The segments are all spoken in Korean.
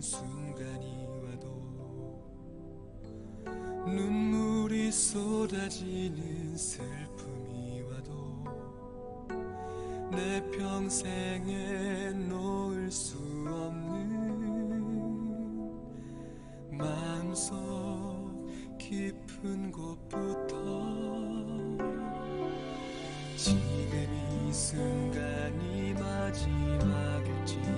순간이 와도 눈물이 쏟아지는 슬픔이 와도 내 평생에 놓을 수 없는 마음속 깊은 곳부터 지금 이 순간이 마지막일지라도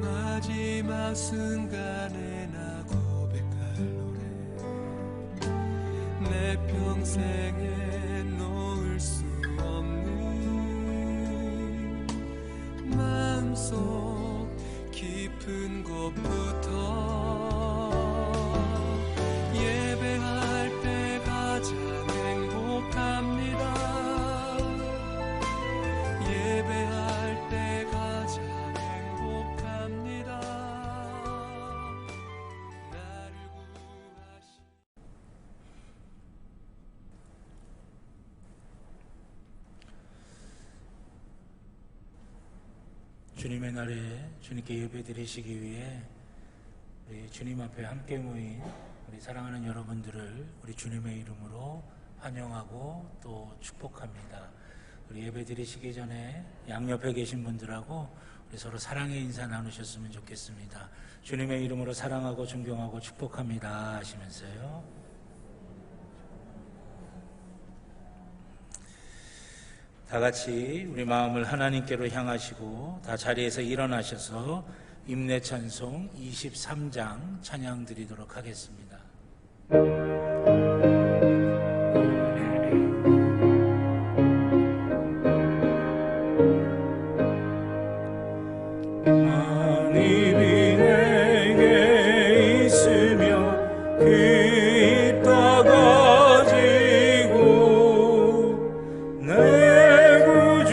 마지막 순간에 나 고백할 노래 내 평생에 놓을 수 없는 마음속 깊은 곳부터 예배할 때 가장 행복합니다. 예배할 때 가장 행복합니다. 나를 구하시 주님의 날에 주님께 예배 드리시기 위해 우리 주님 앞에 함께 모인 우리 사랑하는 여러분들을 우리 주님의 이름으로 환영하고 또 축복합니다. 우리 예배 드리시기 전에 양옆에 계신 분들하고 우리 서로 사랑의 인사 나누셨으면 좋겠습니다. 주님의 이름으로 사랑하고 존경하고 축복합니다 하시면서요. 다 같이 우리 마음을 하나님께로 향하시고 다 자리에서 일어나셔서 임내 찬송 23장 찬양 드리도록 하겠습니다. 하나님이 내게 있으며 그 입 다 가지고 내 구주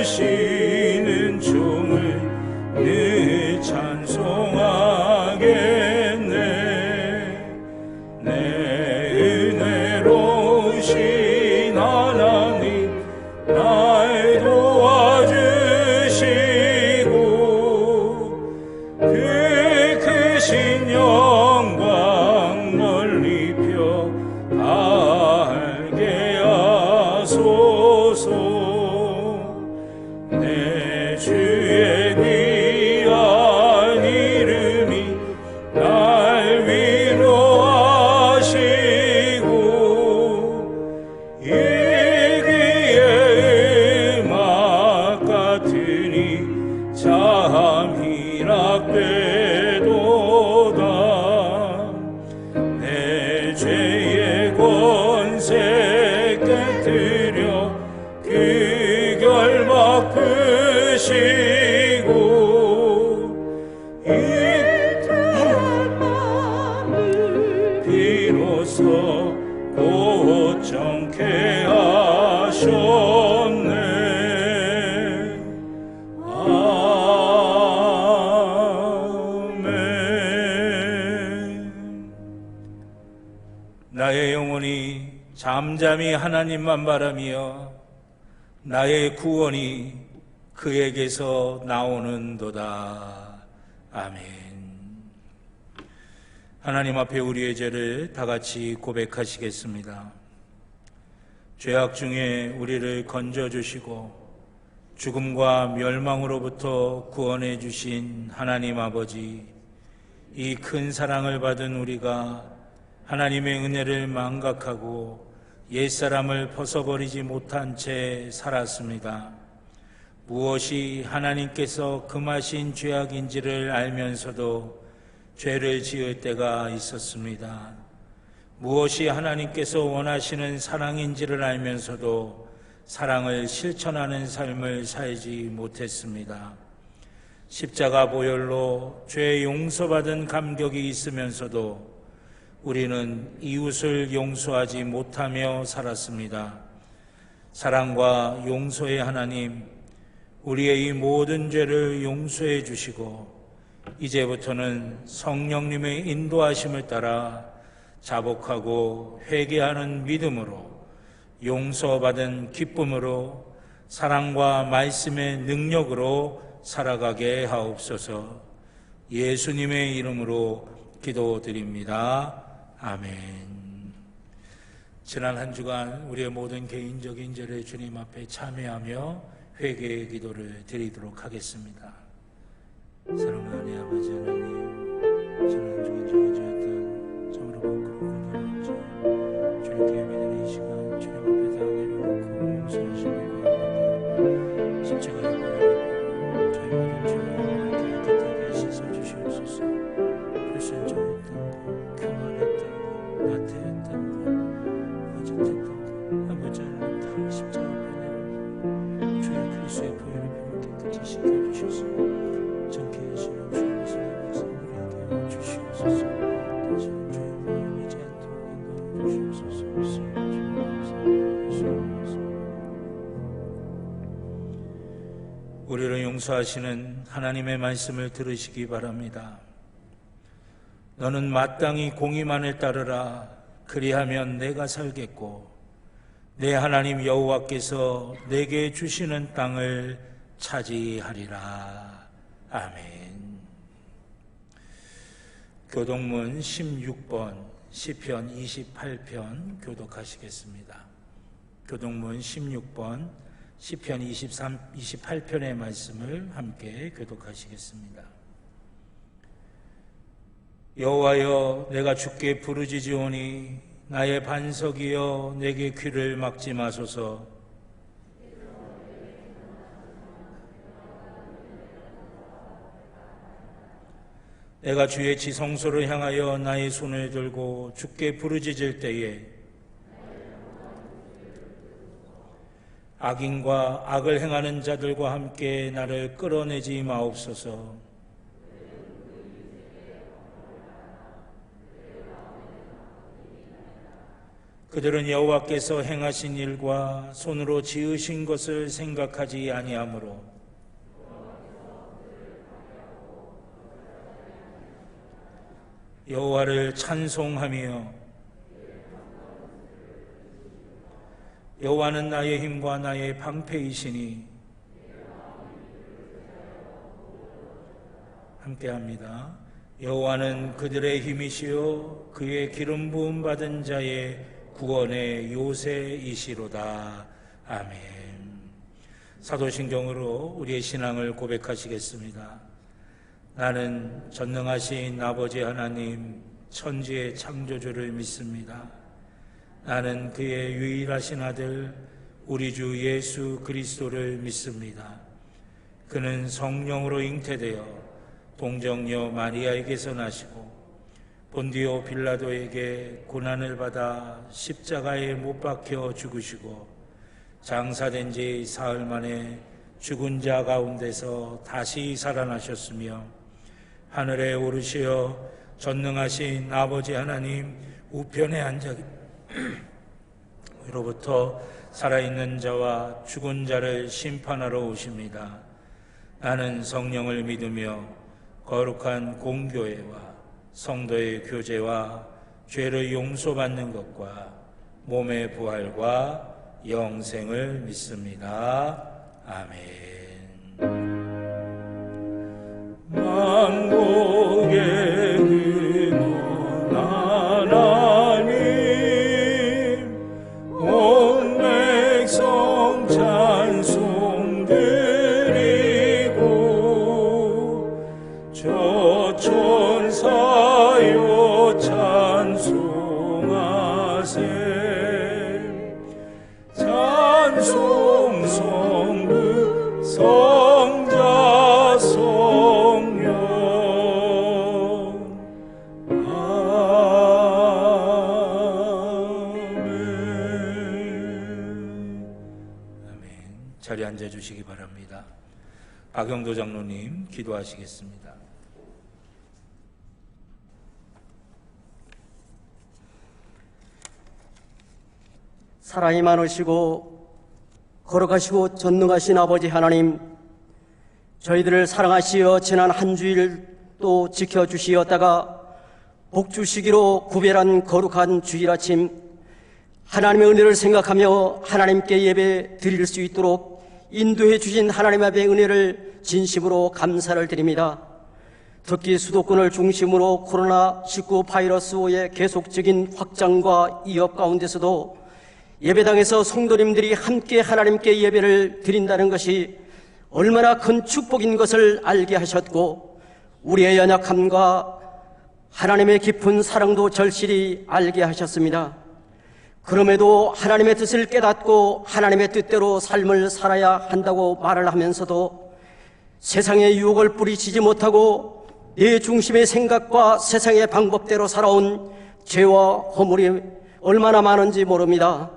주시는 종을 늘 찬송하겠네. 내 은혜로우신 하나님 날 도와주시고 그 크신 영광 멀리 펴 알게 하소서. 내 주의 귀한 이름이 날 위로하시고 이 귀의 음악 같으니 참 희락되도다. 내 죄의 권세 깨뜨려 그 결막 푸시고 이틀 밤을 비로소 고정케 하셨네. 아멘. 나의 영혼이 잠잠히 하나님만 바라며 나의 구원이 그에게서 나오는도다. 아멘. 하나님 앞에 우리의 죄를 다 같이 고백하시겠습니다. 죄악 중에 우리를 건져주시고 죽음과 멸망으로부터 구원해 주신 하나님 아버지, 이 큰 사랑을 받은 우리가 하나님의 은혜를 망각하고 옛사람을 벗어버리지 못한 채 살았습니다. 무엇이 하나님께서 금하신 죄악인지를 알면서도 죄를 지을 때가 있었습니다. 무엇이 하나님께서 원하시는 사랑인지를 알면서도 사랑을 실천하는 삶을 살지 못했습니다. 십자가 보혈로 죄 용서받은 감격이 있으면서도 우리는 이웃을 용서하지 못하며 살았습니다. 사랑과 용서의 하나님, 우리의 이 모든 죄를 용서해 주시고 이제부터는 성령님의 인도하심을 따라 자복하고 회개하는 믿음으로 용서받은 기쁨으로 사랑과 말씀의 능력으로 살아가게 하옵소서. 예수님의 이름으로 기도드립니다. 아멘. 지난 한 주간 우리의 모든 개인적인 죄를 주님 앞에 참회하며 회개의 기도를 드리도록 하겠습니다. 사랑하는 아버지 하나님, 지난 한 주간 제가 지었던 참으로 부끄러운 죄 주님께 예배드리는 이 시간 주님 앞에 다 내려놓고 용서하시기 바랍니다. 십자가의 보혈로 저희 모든 죄와 깨끗하게 씻어주시옵소서. 불순종했던 것, 교만했던 것, 나태했던 것, 허짓했던 것, 아버지 하나님 다 십자가 앞에 내려 주의 그리스도의 보혈의 피로 깨끗이 씻겨주셔서 정케 하시는 주의 말씀의 백성들에게 주시옵소서. 다시 주의 마음이 젠토록 인도해 주시옵소서. 우리를 용서하시는 하나님의 말씀을 들으시기 바랍니다. 너는 마땅히 공의만을 따르라. 그리하면 내가 살겠고 내 하나님 여호와께서 내게 주시는 땅을 차지하리라. 아멘. 교독문 16번 시편 28편 교독하시겠습니다. 교독문 16번 시편 28편의 말씀을 함께 교독하시겠습니다. 여호와여, 내가 주께 부르짖으오니 나의 반석이여 내게 귀를 막지 마소서. 내가 주의 지성소를 향하여 나의 손을 들고 주께 부르짖을 때에 악인과 악을 행하는 자들과 함께 나를 끌어내지 마옵소서. 그들은 여호와께서 행하신 일과 손으로 지으신 것을 생각하지 아니하므로 여호와를 찬송하며 여호와는 나의 힘과 나의 방패이시니 함께합니다. 여호와는 그들의 힘이시요 그의 기름 부음 받은 자의 구원의 요새이시로다. 아멘. 사도신경으로 우리의 신앙을 고백하시겠습니다. 나는 전능하신 아버지 하나님 천지의 창조주를 믿습니다. 나는 그의 유일하신 아들 우리 주 예수 그리스도를 믿습니다. 그는 성령으로 잉태되어 동정녀 마리아에게서 나시고 본디오 빌라도에게 고난을 받아 십자가에 못 박혀 죽으시고 장사된 지 사흘 만에 죽은 자 가운데서 다시 살아나셨으며 하늘에 오르시어 전능하신 아버지 하나님 우편에 앉아 위로부터 살아있는 자와 죽은 자를 심판하러 오십니다. 나는 성령을 믿으며 거룩한 공교회와 성도의 교제와 죄를 용서받는 것과 몸의 부활과 영생을 믿습니다. 아멘. 만국의 근원 하나님 온 백성 찬송 드리고 저 천사여 찬송하세 찬송 성부 성자 성령 아멘. 자리에 앉아주시기 바랍니다. 박영도 장로님 기도하시겠습니다. 사랑이 많으시고 거룩하시고 전능하신 아버지 하나님, 저희들을 사랑하시어 지난 한 주일 또 지켜주시었다가 복 주시기로 구별한 거룩한 주일 아침 하나님의 은혜를 생각하며 하나님께 예배 드릴 수 있도록 인도해 주신 하나님 앞의 은혜를 진심으로 감사를 드립니다. 특히 수도권을 중심으로 코로나19 바이러스의 계속적인 확장과 위협 가운데서도 예배당에서 성도님들이 함께 하나님께 예배를 드린다는 것이 얼마나 큰 축복인 것을 알게 하셨고, 우리의 연약함과 하나님의 깊은 사랑도 절실히 알게 하셨습니다. 그럼에도 하나님의 뜻을 깨닫고 하나님의 뜻대로 삶을 살아야 한다고 말을 하면서도 세상의 유혹을 뿌리치지 못하고 내 중심의 생각과 세상의 방법대로 살아온 죄와 허물이 얼마나 많은지 모릅니다.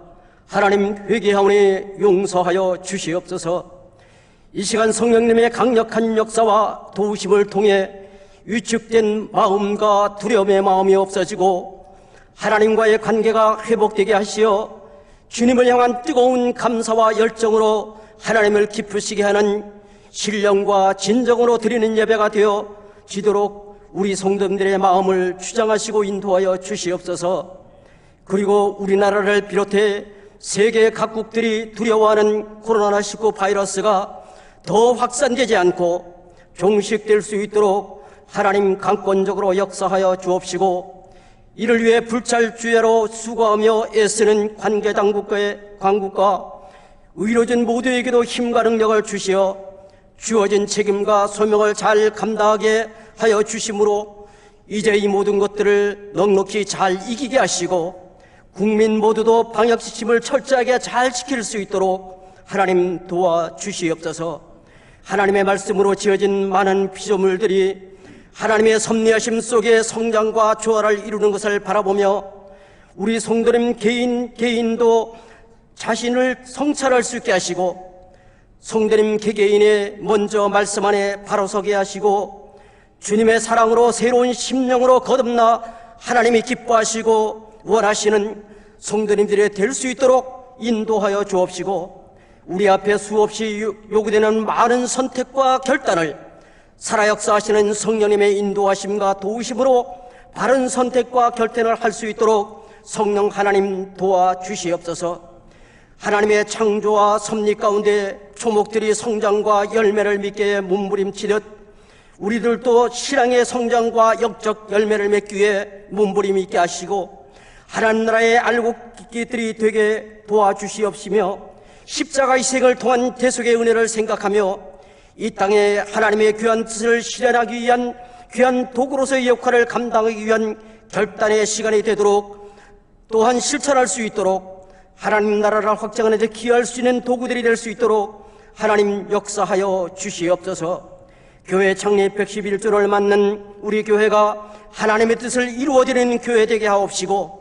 하나님, 회개하오니 용서하여 주시옵소서. 이 시간 성령님의 강력한 역사와 도우심을 통해 위축된 마음과 두려움의 마음이 없어지고 하나님과의 관계가 회복되게 하시어 주님을 향한 뜨거운 감사와 열정으로 하나님을 기쁘시게 하는 신령과 진정으로 드리는 예배가 되어 지도록 우리 성도들의 마음을 주장하시고 인도하여 주시옵소서. 그리고 우리나라를 비롯해 세계 각국들이 두려워하는 코로나19 바이러스가 더 확산되지 않고 종식될 수 있도록 하나님 강권적으로 역사하여 주옵시고, 이를 위해 불찰주야로 수고하며 애쓰는 관계당국과 의료진 모두에게도 힘과 능력을 주시어 주어진 책임과 소명을 잘 감당하게 하여 주심으로 이제 이 모든 것들을 넉넉히 잘 이기게 하시고 국민 모두도 방역지침을 철저하게 잘 지킬 수 있도록 하나님 도와주시옵소서. 하나님의 말씀으로 지어진 많은 피조물들이 하나님의 섭리하심 속에 성장과 조화를 이루는 것을 바라보며 우리 성도님 개인도 자신을 성찰할 수 있게 하시고 성도님 개개인의 먼저 말씀 안에 바로 서게 하시고 주님의 사랑으로 새로운 심령으로 거듭나 하나님이 기뻐하시고 원하시는 성도님들이 될 수 있도록 인도하여 주옵시고, 우리 앞에 수없이 요구되는 많은 선택과 결단을 살아 역사하시는 성령님의 인도하심과 도우심으로 바른 선택과 결단을 할 수 있도록 성령 하나님 도와주시옵소서. 하나님의 창조와 섭리 가운데 초목들이 성장과 열매를 맺게 몸부림치듯 우리들도 신앙의 성장과 영적 열매를 맺기 위해 몸부림 있게 하시고 하나님 나라의 알고 깊기들이 되게 도와주시옵시며, 십자가 희생을 통한 대속의 은혜를 생각하며 이 땅에 하나님의 귀한 뜻을 실현하기 위한 귀한 도구로서의 역할을 감당하기 위한 결단의 시간이 되도록, 또한 실천할 수 있도록 하나님 나라를 확장하는 데 기여할 수 있는 도구들이 될 수 있도록 하나님 역사하여 주시옵소서. 교회 창립 111주를 맞는 우리 교회가 하나님의 뜻을 이루어지는 교회 되게 하옵시고,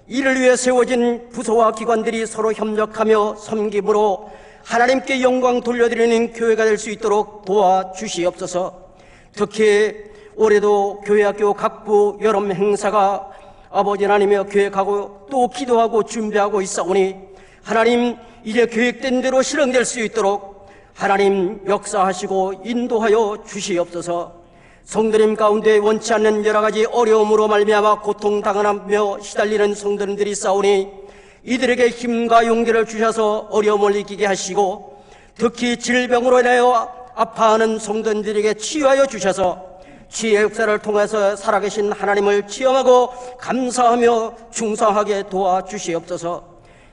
이를 위해 세워진 부서와 기관들이 서로 협력하며 섬김으로 하나님께 영광 돌려드리는 교회가 될 수 있도록 도와주시옵소서. 특히 올해도 교회학교 각부 여름 행사가 아버지 하나님의 계획하고 또 기도하고 준비하고 있사오니 하나님, 이제 계획된 대로 실행될 수 있도록 하나님 역사하시고 인도하여 주시옵소서. 성도님 가운데 원치 않는 여러 가지 어려움으로 말미암아 고통당하며 시달리는 성도님들이 있사오니 이들에게 힘과 용기를 주셔서 어려움을 이기게 하시고, 특히 질병으로 인하여 아파하는 성도님들에게 치유하여 주셔서 치유의 역사를 통해서 살아계신 하나님을 체험하고 감사하며 충성하게 도와주시옵소서.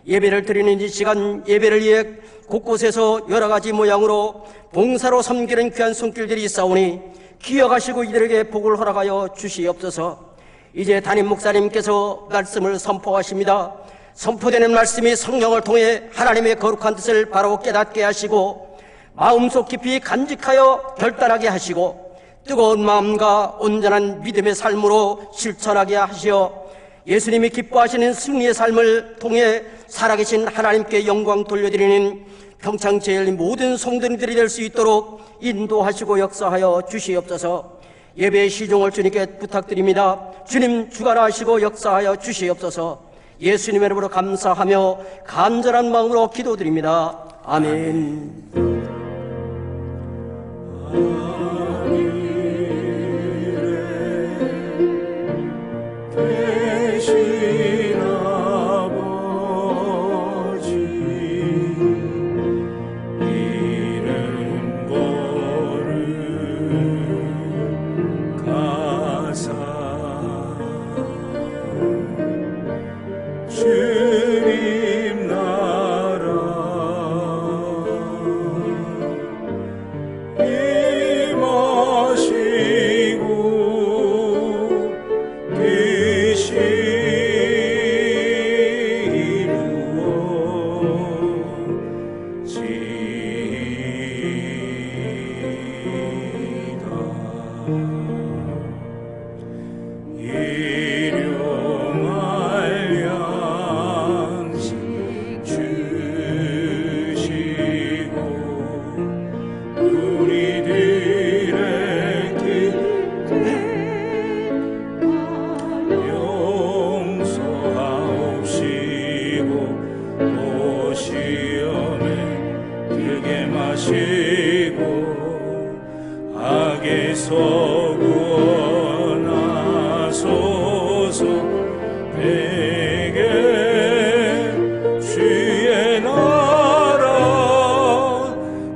예배를 드리는 이 시간, 예배를 위해 곳곳에서 여러 가지 모양으로 봉사로 섬기는 귀한 손길들이 있사오니 기억하시고 이들에게 복을 허락하여 주시옵소서. 이제 담임 목사님께서 말씀을 선포하십니다. 선포되는 말씀이 성령을 통해 하나님의 거룩한 뜻을 바로 깨닫게 하시고 마음속 깊이 간직하여 결단하게 하시고 뜨거운 마음과 온전한 믿음의 삶으로 실천하게 하시어 예수님이 기뻐하시는 승리의 삶을 통해 살아계신 하나님께 영광 돌려드리는 평창제일 모든 성도님들이 될 수 있도록 인도하시고 역사하여 주시옵소서. 예배의 시종을 주님께 부탁드립니다. 주님 주관하시고 역사하여 주시옵소서. 예수님의 이름으로 감사하며 간절한 마음으로 기도드립니다. 아멘. 대신 아버지, 이 주님 나라 임하시고 뜻이 일용할 양식 주시고 우리들의 뜻에 용서하옵시고 또 시험에 들게 마시고 악에서 구원하소서. 내게 주의 나라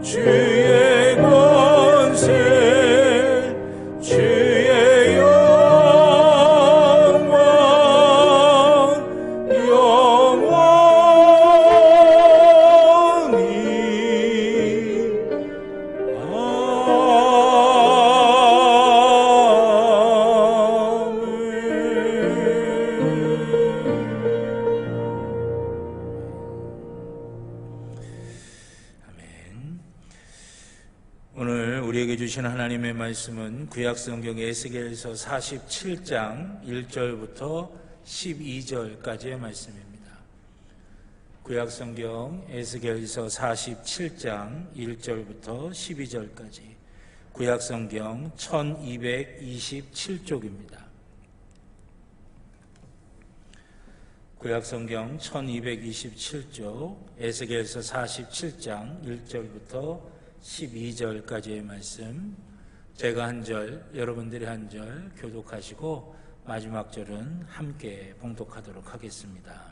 주의 권세 주의 영광 영원히 오늘 우리에게 주신 하나님의 말씀은 구약성경 에스겔서 47장 1절부터 12절까지의 말씀입니다. 구약성경 에스겔서 47장 1절부터 12절까지 구약성경 1227쪽입니다. 구약성경 1227쪽 에스겔서 47장 1절부터 12절까지의 말씀, 제가 한 절, 여러분들이 한 절 교독하시고 마지막 절은 함께 봉독하도록 하겠습니다.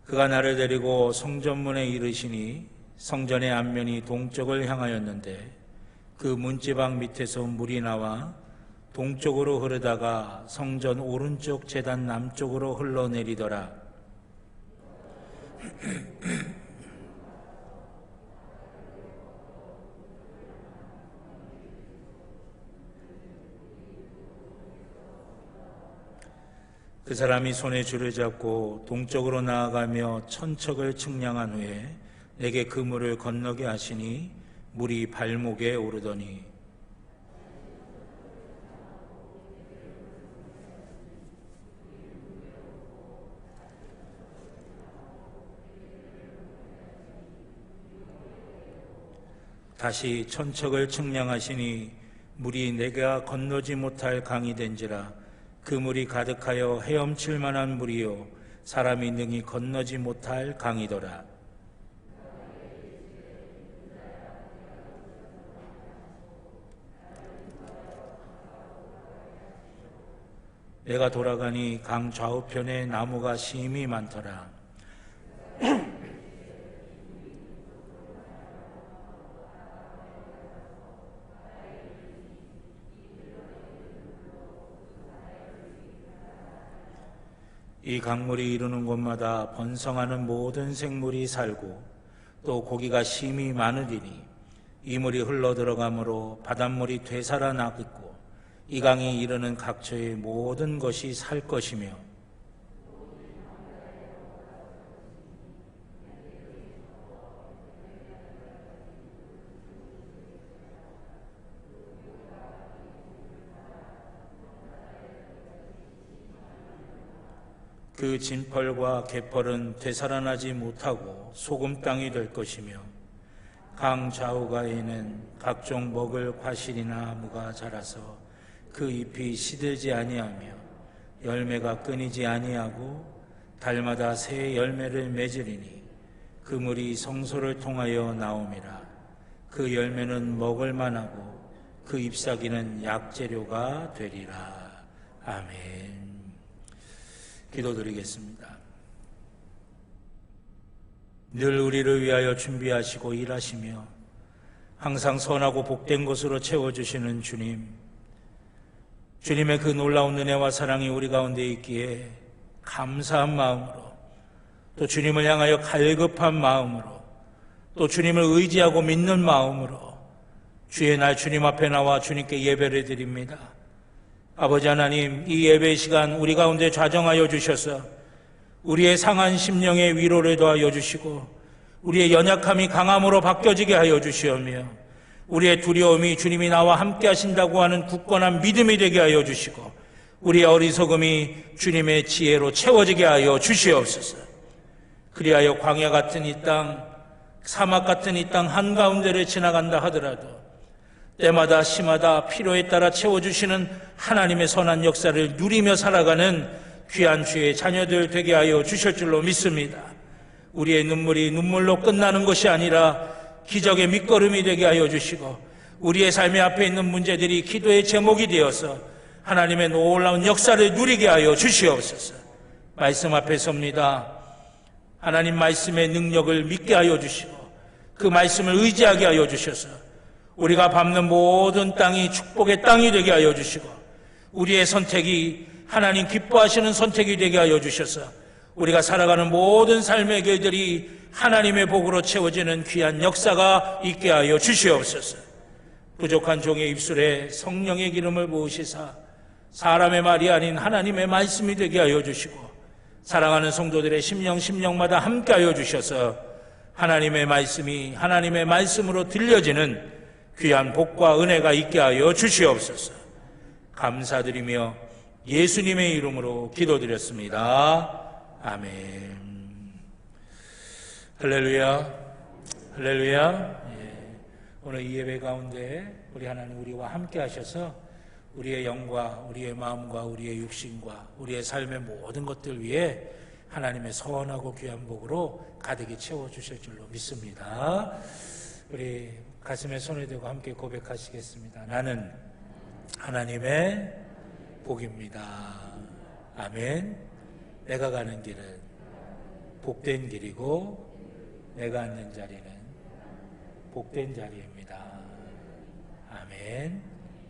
그가 나를 데리고 성전문에 이르시니 성전의 앞면이 동쪽을 향하였는데 그 문지방 밑에서 물이 나와 동쪽으로 흐르다가 성전 오른쪽 제단 남쪽으로 흘러내리더라. 그 사람이 손에 줄을 잡고 동쪽으로 나아가며 천척을 측량한 후에 내게 그 물을 건너게 하시니 물이 발목에 오르더니 다시 천척을 측량하시니 물이 내가 건너지 못할 강이 된지라. 그 물이 가득하여 헤엄칠 만한 물이요 사람이 능히 건너지 못할 강이더라. 내가 돌아가니 강 좌우편에 나무가 심히 많더라. 이 강물이 이르는 곳마다 번성하는 모든 생물이 살고 또 고기가 심히 많으리니 이 물이 흘러들어가므로 바닷물이 되살아나겠고 이 강이 이르는 각처의 모든 것이 살 것이며 그 진펄과 개펄은 되살아나지 못하고 소금 땅이 될 것이며 강 좌우가에는 각종 먹을 과실이나 무가 자라서 그 잎이 시들지 아니하며 열매가 끊이지 아니하고 달마다 새 열매를 맺으리니 그 물이 성소를 통하여 나옴이라. 그 열매는 먹을 만하고 그 잎사귀는 약재료가 되리라. 아멘. 기도드리겠습니다. 늘 우리를 위하여 준비하시고 일하시며 항상 선하고 복된 것으로 채워주시는 주님, 주님의 그 놀라운 은혜와 사랑이 우리 가운데 있기에 감사한 마음으로, 또 주님을 향하여 갈급한 마음으로, 또 주님을 의지하고 믿는 마음으로 주의 날 주님 앞에 나와 주님께 예배를 드립니다. 아버지 하나님, 이 예배 시간 우리 가운데 좌정하여 주셔서 우리의 상한 심령의 위로를 더하여 주시고 우리의 연약함이 강함으로 바뀌어지게 하여 주시오며 우리의 두려움이 주님이 나와 함께 하신다고 하는 굳건한 믿음이 되게 하여 주시고 우리의 어리석음이 주님의 지혜로 채워지게 하여 주시옵소서. 그리하여 광야 같은 이 땅, 사막 같은 이 땅 한가운데를 지나간다 하더라도 때마다 시마다 필요에 따라 채워주시는 하나님의 선한 역사를 누리며 살아가는 귀한 주의 자녀들 되게 하여 주실 줄로 믿습니다. 우리의 눈물이 눈물로 끝나는 것이 아니라 기적의 밑거름이 되게 하여 주시고 우리의 삶의 앞에 있는 문제들이 기도의 제목이 되어서 하나님의 놀라운 역사를 누리게 하여 주시옵소서. 말씀 앞에 섭니다. 하나님 말씀의 능력을 믿게 하여 주시고 그 말씀을 의지하게 하여 주셔서 우리가 밟는 모든 땅이 축복의 땅이 되게 하여 주시고 우리의 선택이 하나님 기뻐하시는 선택이 되게 하여 주셔서 우리가 살아가는 모든 삶의 길들이 하나님의 복으로 채워지는 귀한 역사가 있게 하여 주시옵소서. 부족한 종의 입술에 성령의 기름을 부으시사 사람의 말이 아닌 하나님의 말씀이 되게 하여 주시고 사랑하는 성도들의 심령마다 함께 하여 주셔서 하나님의 말씀이 하나님의 말씀으로 들려지는 귀한 복과 은혜가 있게 하여 주시옵소서. 감사드리며 예수님의 이름으로 기도드렸습니다. 아멘. 할렐루야, 할렐루야. 오늘 이 예배 가운데 우리 하나님 우리와 함께 하셔서 우리의 영과 우리의 마음과 우리의 육신과 우리의 삶의 모든 것들 위해 하나님의 선하고 귀한 복으로 가득히 채워주실 줄로 믿습니다. 우리 가슴에 손을 대고 함께 고백하시겠습니다. 나는 하나님의 복입니다. 아멘. 내가 가는 길은 복된 길이고 내가 앉는 자리는 복된 자리입니다. 아멘.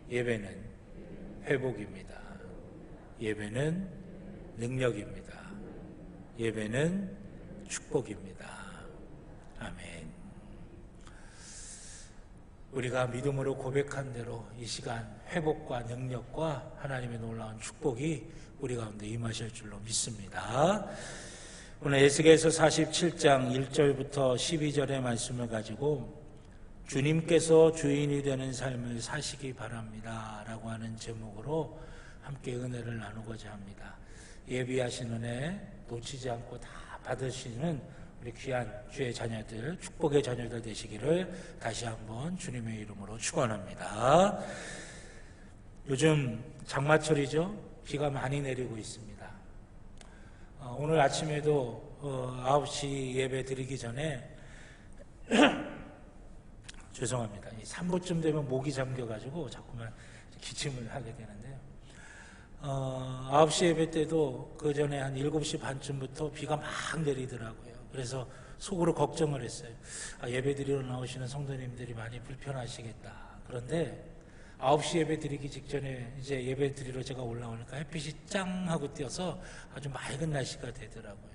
예배는 회복입니다. 예배는 능력입니다. 예배는 축복입니다. 아멘. 우리가 믿음으로 고백한 대로 이 시간 회복과 능력과 하나님의 놀라운 축복이 우리 가운데 임하실 줄로 믿습니다. 오늘 에스겔서 47장 1절부터 12절의 말씀을 가지고 주님께서 주인이 되는 삶을 사시기 바랍니다 라고 하는 제목으로 함께 은혜를 나누고자 합니다. 예비하신 은혜 놓치지 않고 다 받으시는 우리 귀한 주의 자녀들, 축복의 자녀들 되시기를 다시 한번 주님의 이름으로 축원합니다. 요즘 장마철이죠. 비가 많이 내리고 있습니다. 오늘 아침에도 9시 예배 드리기 전에 죄송합니다. 3부쯤 되면 목이 잠겨가지고 자꾸만 기침을 하게 되는데요. 9시 예배 때도 그 전에 한 7시 반쯤부터 비가 막 내리더라고요. 그래서 속으로 걱정을 했어요. 예배 드리러 나오시는 성도님들이 많이 불편하시겠다. 그런데 9시 예배 드리기 직전에 이제 예배 드리러 제가 올라오니까 햇빛이 짱 하고 띄어서 아주 맑은 날씨가 되더라고요.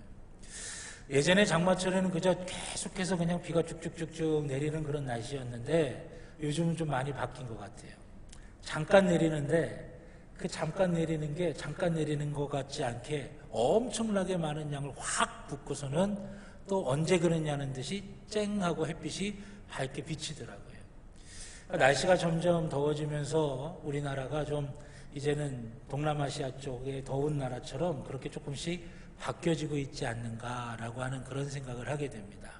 예전에 장마철에는 그저 계속해서 그냥 비가 쭉쭉쭉쭉 내리는 그런 날씨였는데 요즘은 좀 많이 바뀐 것 같아요. 잠깐 내리는데 그 잠깐 내리는 게 잠깐 내리는 것 같지 않게 엄청나게 많은 양을 확 붓고서는 또 언제 그러냐는 듯이 쨍하고 햇빛이 밝게 비치더라고요. 날씨가 점점 더워지면서 우리나라가 좀 이제는 동남아시아 쪽의 더운 나라처럼 그렇게 조금씩 바뀌어지고 있지 않는가라고 하는 그런 생각을 하게 됩니다.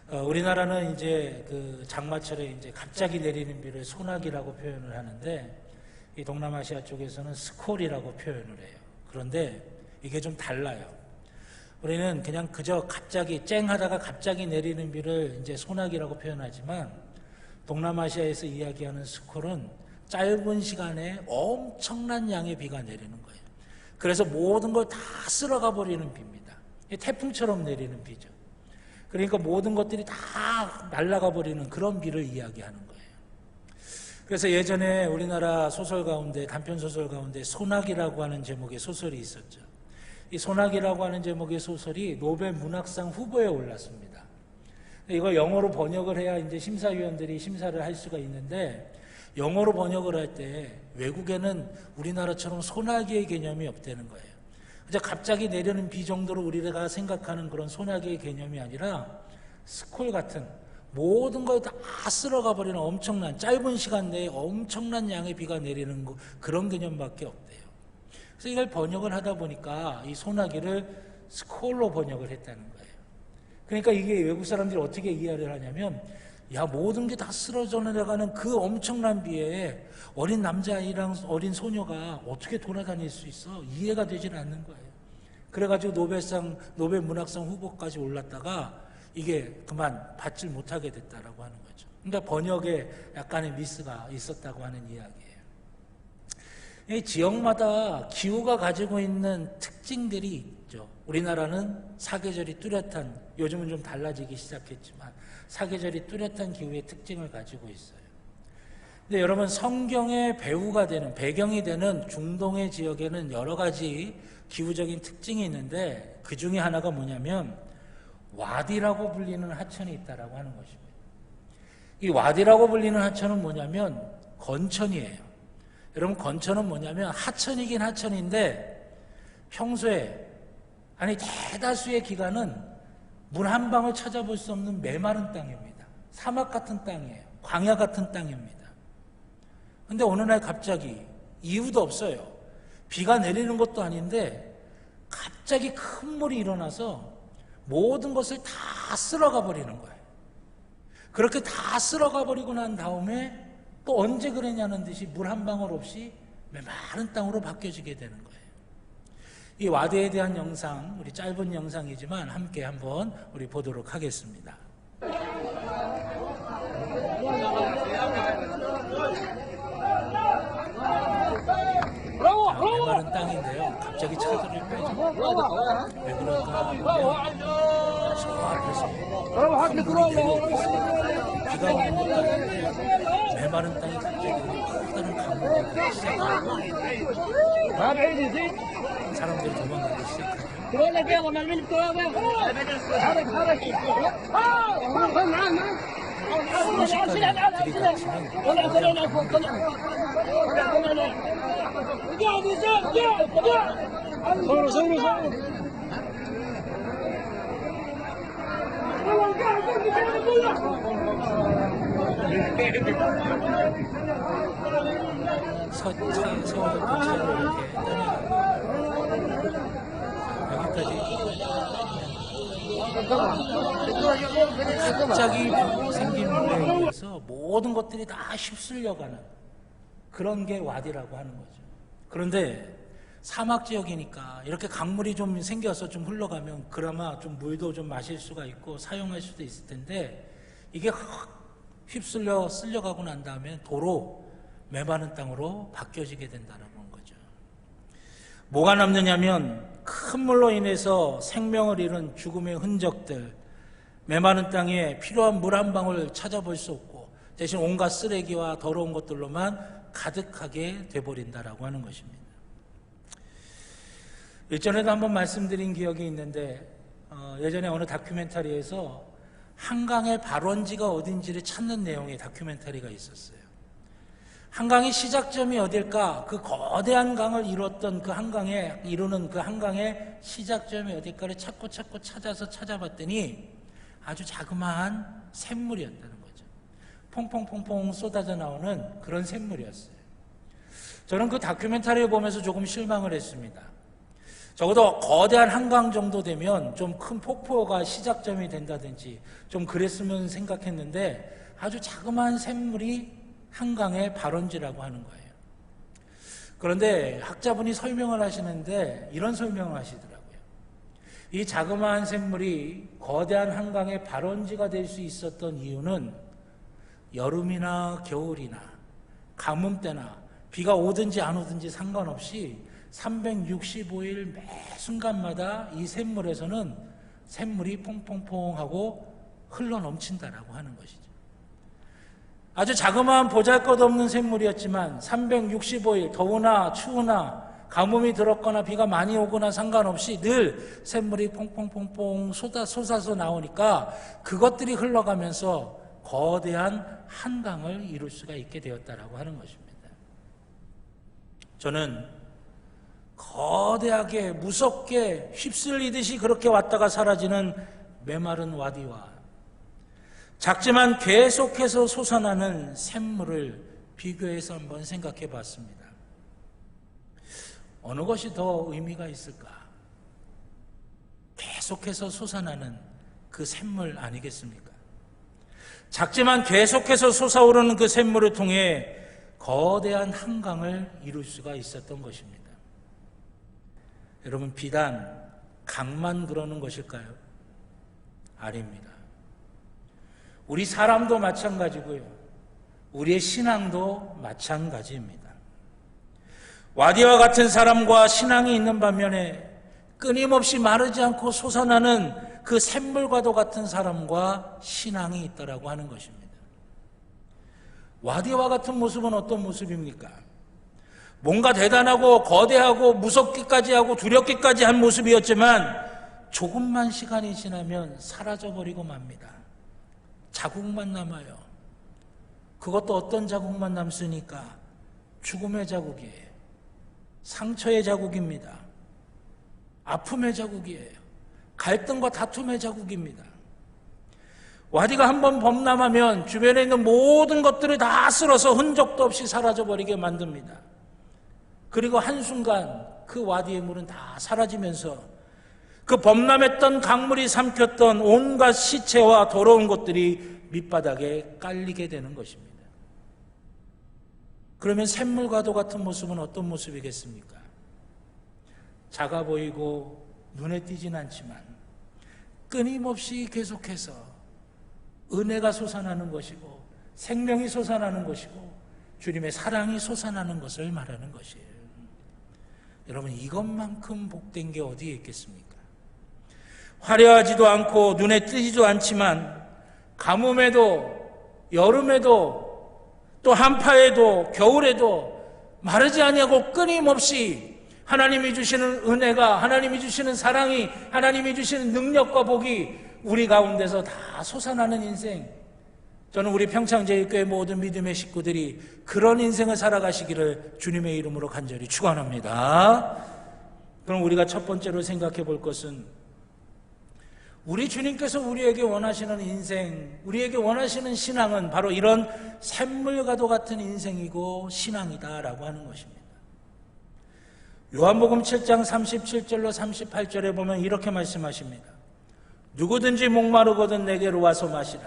우리나라는 이제 그 장마철에 이제 갑자기 내리는 비를 소나기라고 표현을 하는데 이 동남아시아 쪽에서는 스콜이라고 표현을 해요. 그런데 이게 좀 달라요. 우리는 그냥 그저 갑자기 쨍하다가 갑자기 내리는 비를 이제 소나기라고 표현하지만 동남아시아에서 이야기하는 스콜은 짧은 시간에 엄청난 양의 비가 내리는 거예요. 그래서 모든 걸 다 쓸어가 버리는 비입니다. 태풍처럼 내리는 비죠. 그러니까 모든 것들이 다 날아가 버리는 그런 비를 이야기하는 거예요. 그래서 예전에 우리나라 소설 가운데, 단편 소설 가운데 소나기라고 하는 제목의 소설이 있었죠. 이 소나기라고 하는 제목의 소설이 노벨 문학상 후보에 올랐습니다. 이걸 영어로 번역을 해야 이제 심사위원들이 심사를 할 수가 있는데, 영어로 번역을 할 때 외국에는 우리나라처럼 소나기의 개념이 없다는 거예요. 이제 갑자기 내리는 비 정도로 우리가 생각하는 그런 소나기의 개념이 아니라 스콜 같은 모든 걸 다 쓸어가 버리는 엄청난, 짧은 시간 내에 엄청난 양의 비가 내리는 그런 개념밖에 없대요. 그래서 이걸 번역을 하다 보니까 이 소나기를 스콜로 번역을 했다는 거예요. 그러니까 이게 외국 사람들이 어떻게 이해를 하냐면, 야, 모든 게 다 쓰러져 내려가는 그 엄청난 비에 어린 남자아이랑 어린 소녀가 어떻게 돌아다닐 수 있어? 이해가 되질 않는 거예요. 그래가지고 노벨 문학상 후보까지 올랐다가 이게 그만 받질 못하게 됐다라고 하는 거죠. 그러니까 번역에 약간의 미스가 있었다고 하는 이야기예요. 이 지역마다 기후가 가지고 있는 특징들이 있죠. 우리나라는 사계절이 뚜렷한, 요즘은 좀 달라지기 시작했지만 사계절이 뚜렷한 기후의 특징을 가지고 있어요. 근데 여러분, 성경의 배후가 되는, 배경이 되는 중동의 지역에는 여러 가지 기후적인 특징이 있는데, 그 중에 하나가 뭐냐면 와디라고 불리는 하천이 있다라고 하는 것입니다. 이 와디라고 불리는 하천은 뭐냐면 건천이에요. 여러분, 건천은 뭐냐면 하천이긴 하천인데 평소에, 아니 대다수의 기간은 물 한 방울 찾아볼 수 없는 메마른 땅입니다. 사막 같은 땅이에요. 광야 같은 땅입니다. 근데 어느 날 갑자기 이유도 없어요. 비가 내리는 것도 아닌데 갑자기 큰 물이 일어나서 모든 것을 다 쓸어가 버리는 거예요. 그렇게 다 쓸어가 버리고 난 다음에 또 언제 그랬냐는 듯이 물 한 방울 없이 메마른 땅으로 바뀌어지게 되는 거예요. 이 와디에 대한 영상, 우리 짧은 영상이지만 함께 한번 우리 보도록 하겠습니다. 메마른 땅인데요, 갑자기 차들을 빼죠. 왜 그럴까 하면 저 앞에서 물이 내려오고 있습니다. 비가 오는 것도 아닌데 메마른 땅이 갑자기 커다란 강물이 시작하고 사람들이 도망가기 시작하죠. 순식간에 들이닥치는 세워졌던 차를 이렇게 떠내가고 여기까지 갑자기 생긴 물에 의해서 모든 것들이 다 휩쓸려가는 그런 게 와디라고 하는 거죠. 그런데 사막 지역이니까 이렇게 강물이 좀 생겨서 좀 흘러가면 그나마 좀 물도 좀 마실 수가 있고 사용할 수도 있을 텐데, 이게 휩쓸려 쓸려가고 난 다음에 도로 메마른 땅으로 바뀌어지게 된다는 거죠. 뭐가 남느냐면 큰 물로 인해서 생명을 잃은 죽음의 흔적들, 메마른 땅에 필요한 물 한 방울 찾아볼 수 없고 대신 온갖 쓰레기와 더러운 것들로만 가득하게 돼버린다라고 하는 것입니다. 일전에도 한번 말씀드린 기억이 있는데, 예전에 어느 다큐멘터리에서 한강의 발원지가 어딘지를 찾는 내용의 다큐멘터리가 있었어요. 한강의 시작점이 어딜까? 그 거대한 강을 이루는 그 한강의 시작점이 어딜까를 찾고 찾아서 찾아봤더니 아주 자그마한 샘물이었다는 거죠. 퐁퐁퐁퐁 쏟아져 나오는 그런 샘물이었어요. 저는 그 다큐멘터리를 보면서 조금 실망을 했습니다. 적어도 거대한 한강 정도 되면 좀 큰 폭포가 시작점이 된다든지 좀 그랬으면 생각했는데, 아주 자그마한 샘물이 한강의 발원지라고 하는 거예요. 그런데 학자분이 설명을 하시는데 이런 설명을 하시더라고요. 이 자그마한 샘물이 거대한 한강의 발원지가 될 수 있었던 이유는 여름이나 겨울이나 가뭄 때나 비가 오든지 안 오든지 상관없이 365일 매 순간마다 이 샘물에서는 샘물이 퐁퐁퐁하고 흘러 넘친다라고 하는 것이죠. 아주 자그마한 보잘것없는 샘물이었지만 365일 더우나 추우나 가뭄이 들었거나 비가 많이 오거나 상관없이 늘 샘물이 퐁퐁퐁퐁 쏟아서 나오니까 그것들이 흘러가면서 거대한 한강을 이룰 수가 있게 되었다라고 하는 것입니다. 저는 거대하게 무섭게 휩쓸리듯이 그렇게 왔다가 사라지는 메마른 와디와 작지만 계속해서 솟아나는 샘물을 비교해서 한번 생각해 봤습니다. 어느 것이 더 의미가 있을까? 계속해서 솟아나는 그 샘물 아니겠습니까? 작지만 계속해서 솟아오르는 그 샘물을 통해 거대한 한강을 이룰 수가 있었던 것입니다. 여러분, 비단 강만 그러는 것일까요? 아닙니다. 우리 사람도 마찬가지고요. 우리의 신앙도 마찬가지입니다. 와디와 같은 사람과 신앙이 있는 반면에 끊임없이 마르지 않고 솟아나는 그 샘물과도 같은 사람과 신앙이 있다라고 하는 것입니다. 와디와 같은 모습은 어떤 모습입니까? 뭔가 대단하고 거대하고 무섭기까지 하고 두렵기까지 한 모습이었지만 조금만 시간이 지나면 사라져버리고 맙니다. 자국만 남아요. 그것도 어떤 자국만 남습니까? 죽음의 자국이에요. 상처의 자국입니다. 아픔의 자국이에요. 갈등과 다툼의 자국입니다. 와디가 한번 범람하면 주변에 있는 모든 것들을 다 쓸어서 흔적도 없이 사라져버리게 만듭니다. 그리고 한순간 그 와디의 물은 다 사라지면서 그 범람했던 강물이 삼켰던 온갖 시체와 더러운 것들이 밑바닥에 깔리게 되는 것입니다. 그러면 샘물과도 같은 모습은 어떤 모습이겠습니까? 작아 보이고 눈에 띄진 않지만 끊임없이 계속해서 은혜가 솟아나는 것이고 생명이 솟아나는 것이고 주님의 사랑이 솟아나는 것을 말하는 것이에요. 여러분, 이것만큼 복된 게 어디에 있겠습니까? 화려하지도 않고 눈에 띄지도 않지만 가뭄에도 여름에도 또 한파에도 겨울에도 마르지 아니하고 끊임없이 하나님이 주시는 은혜가, 하나님이 주시는 사랑이, 하나님이 주시는 능력과 복이 우리 가운데서 다 솟아나는 인생, 저는 우리 평창제일교회 모든 믿음의 식구들이 그런 인생을 살아가시기를 주님의 이름으로 간절히 축원합니다. 그럼 우리가 첫 번째로 생각해 볼 것은 우리 주님께서 우리에게 원하시는 인생, 우리에게 원하시는 신앙은 바로 이런 샘물과도 같은 인생이고 신앙이다라고 하는 것입니다. 요한복음 7장 37절로 38절에 보면 이렇게 말씀하십니다. 누구든지 목마르거든 내게로 와서 마시라.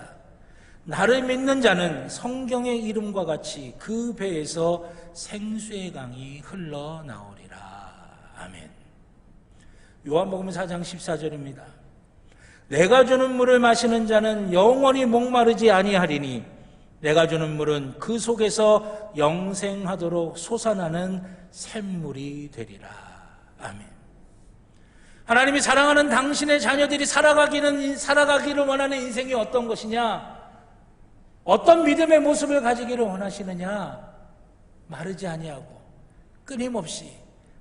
나를 믿는 자는 성경의 이름과 같이 그 배에서 생수의 강이 흘러나오리라. 아멘. 요한복음 4장 14절입니다. 내가 주는 물을 마시는 자는 영원히 목마르지 아니하리니 내가 주는 물은 그 속에서 영생하도록 솟아나는 샘물이 되리라. 아멘. 하나님이 사랑하는 당신의 자녀들이 살아가기를 원하는 인생이 어떤 것이냐? 어떤 믿음의 모습을 가지기를 원하시느냐? 마르지 아니하고 끊임없이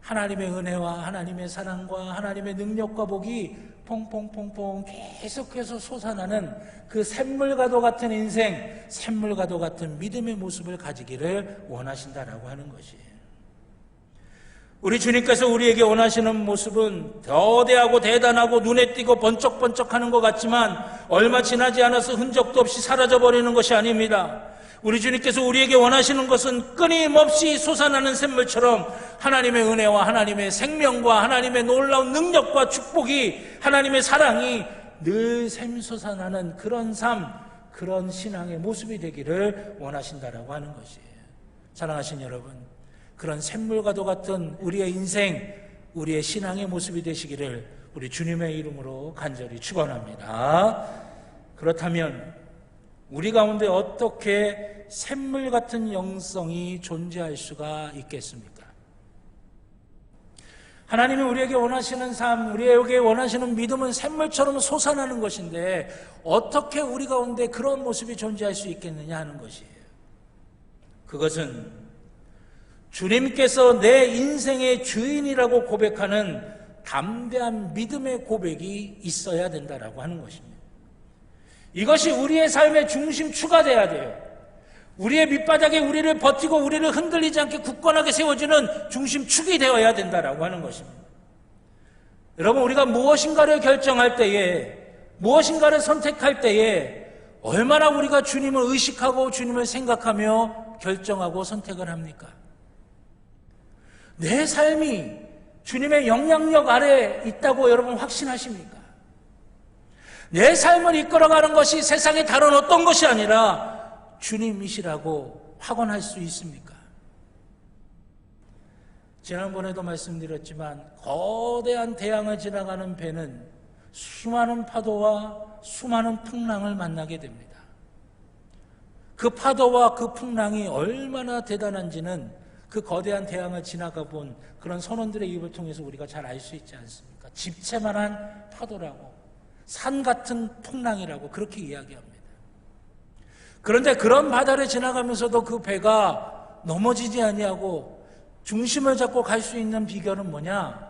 하나님의 은혜와 하나님의 사랑과 하나님의 능력과 복이 퐁퐁퐁퐁 계속해서 솟아나는 그 샘물과도 같은 인생, 샘물과도 같은 믿음의 모습을 가지기를 원하신다라고 하는 것이에요. 우리 주님께서 우리에게 원하시는 모습은 거대하고 대단하고 눈에 띄고 번쩍번쩍하는 것 같지만 얼마 지나지 않아서 흔적도 없이 사라져버리는 것이 아닙니다. 우리 주님께서 우리에게 원하시는 것은 끊임없이 솟아나는 샘물처럼 하나님의 은혜와 하나님의 생명과 하나님의 놀라운 능력과 축복이, 하나님의 사랑이 늘 샘솟아나는 그런 삶, 그런 신앙의 모습이 되기를 원하신다라고 하는 것이에요. 사랑하신 여러분, 그런 샘물과도 같은 우리의 인생, 우리의 신앙의 모습이 되시기를 우리 주님의 이름으로 간절히 축원합니다. 그렇다면 우리 가운데 어떻게 샘물 같은 영성이 존재할 수가 있겠습니까? 하나님이 우리에게 원하시는 삶, 우리에게 원하시는 믿음은 샘물처럼 솟아나는 것인데 어떻게 우리 가운데 그런 모습이 존재할 수 있겠느냐 하는 것이에요. 그것은 주님께서 내 인생의 주인이라고 고백하는 담대한 믿음의 고백이 있어야 된다라고 하는 것입니다. 이것이 우리의 삶의 중심추가 돼야 돼요. 우리의 밑바닥에 우리를 버티고 우리를 흔들리지 않게 굳건하게 세워주는 중심축이 되어야 된다라고 하는 것입니다. 여러분, 우리가 무엇인가를 결정할 때에, 무엇인가를 선택할 때에 얼마나 우리가 주님을 의식하고 주님을 생각하며 결정하고 선택을 합니까? 내 삶이 주님의 영향력 아래에 있다고 여러분 확신하십니까? 내 삶을 이끌어가는 것이 세상의 다른 어떤 것이 아니라 주님이시라고 확언할 수 있습니까? 지난번에도 말씀드렸지만 거대한 대양을 지나가는 배는 수많은 파도와 수많은 풍랑을 만나게 됩니다. 그 파도와 그 풍랑이 얼마나 대단한지는 그 거대한 대양을 지나가 본 그런 선원들의 입을 통해서 우리가 잘 알 수 있지 않습니까? 집채만한 파도라고, 산 같은 풍랑이라고 그렇게 이야기합니다. 그런데 그런 바다를 지나가면서도 그 배가 넘어지지 아니하고 중심을 잡고 갈 수 있는 비결은 뭐냐?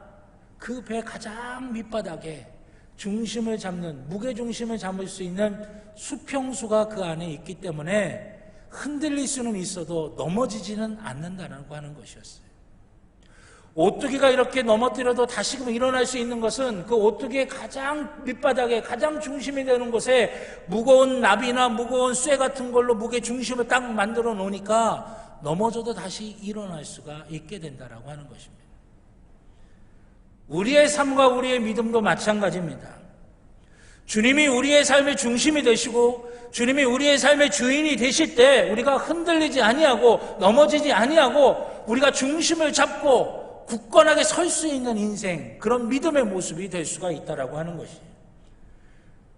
그 배 가장 밑바닥에 중심을 잡는, 무게중심을 잡을 수 있는 수평수가 그 안에 있기 때문에 흔들릴 수는 있어도 넘어지지는 않는다라고 하는 것이었어요. 오뚜기가 이렇게 넘어뜨려도 다시금 일어날 수 있는 것은 그 오뚜기의 가장 밑바닥에 가장 중심이 되는 곳에 무거운 나비나 무거운 쇠 같은 걸로 무게 중심을 딱 만들어 놓으니까 넘어져도 다시 일어날 수가 있게 된다라고 하는 것입니다. 우리의 삶과 우리의 믿음도 마찬가지입니다. 주님이 우리의 삶의 중심이 되시고 주님이 우리의 삶의 주인이 되실 때 우리가 흔들리지 아니하고 넘어지지 아니하고 우리가 중심을 잡고 굳건하게 설 수 있는 인생, 그런 믿음의 모습이 될 수가 있다라고 하는 것이에요.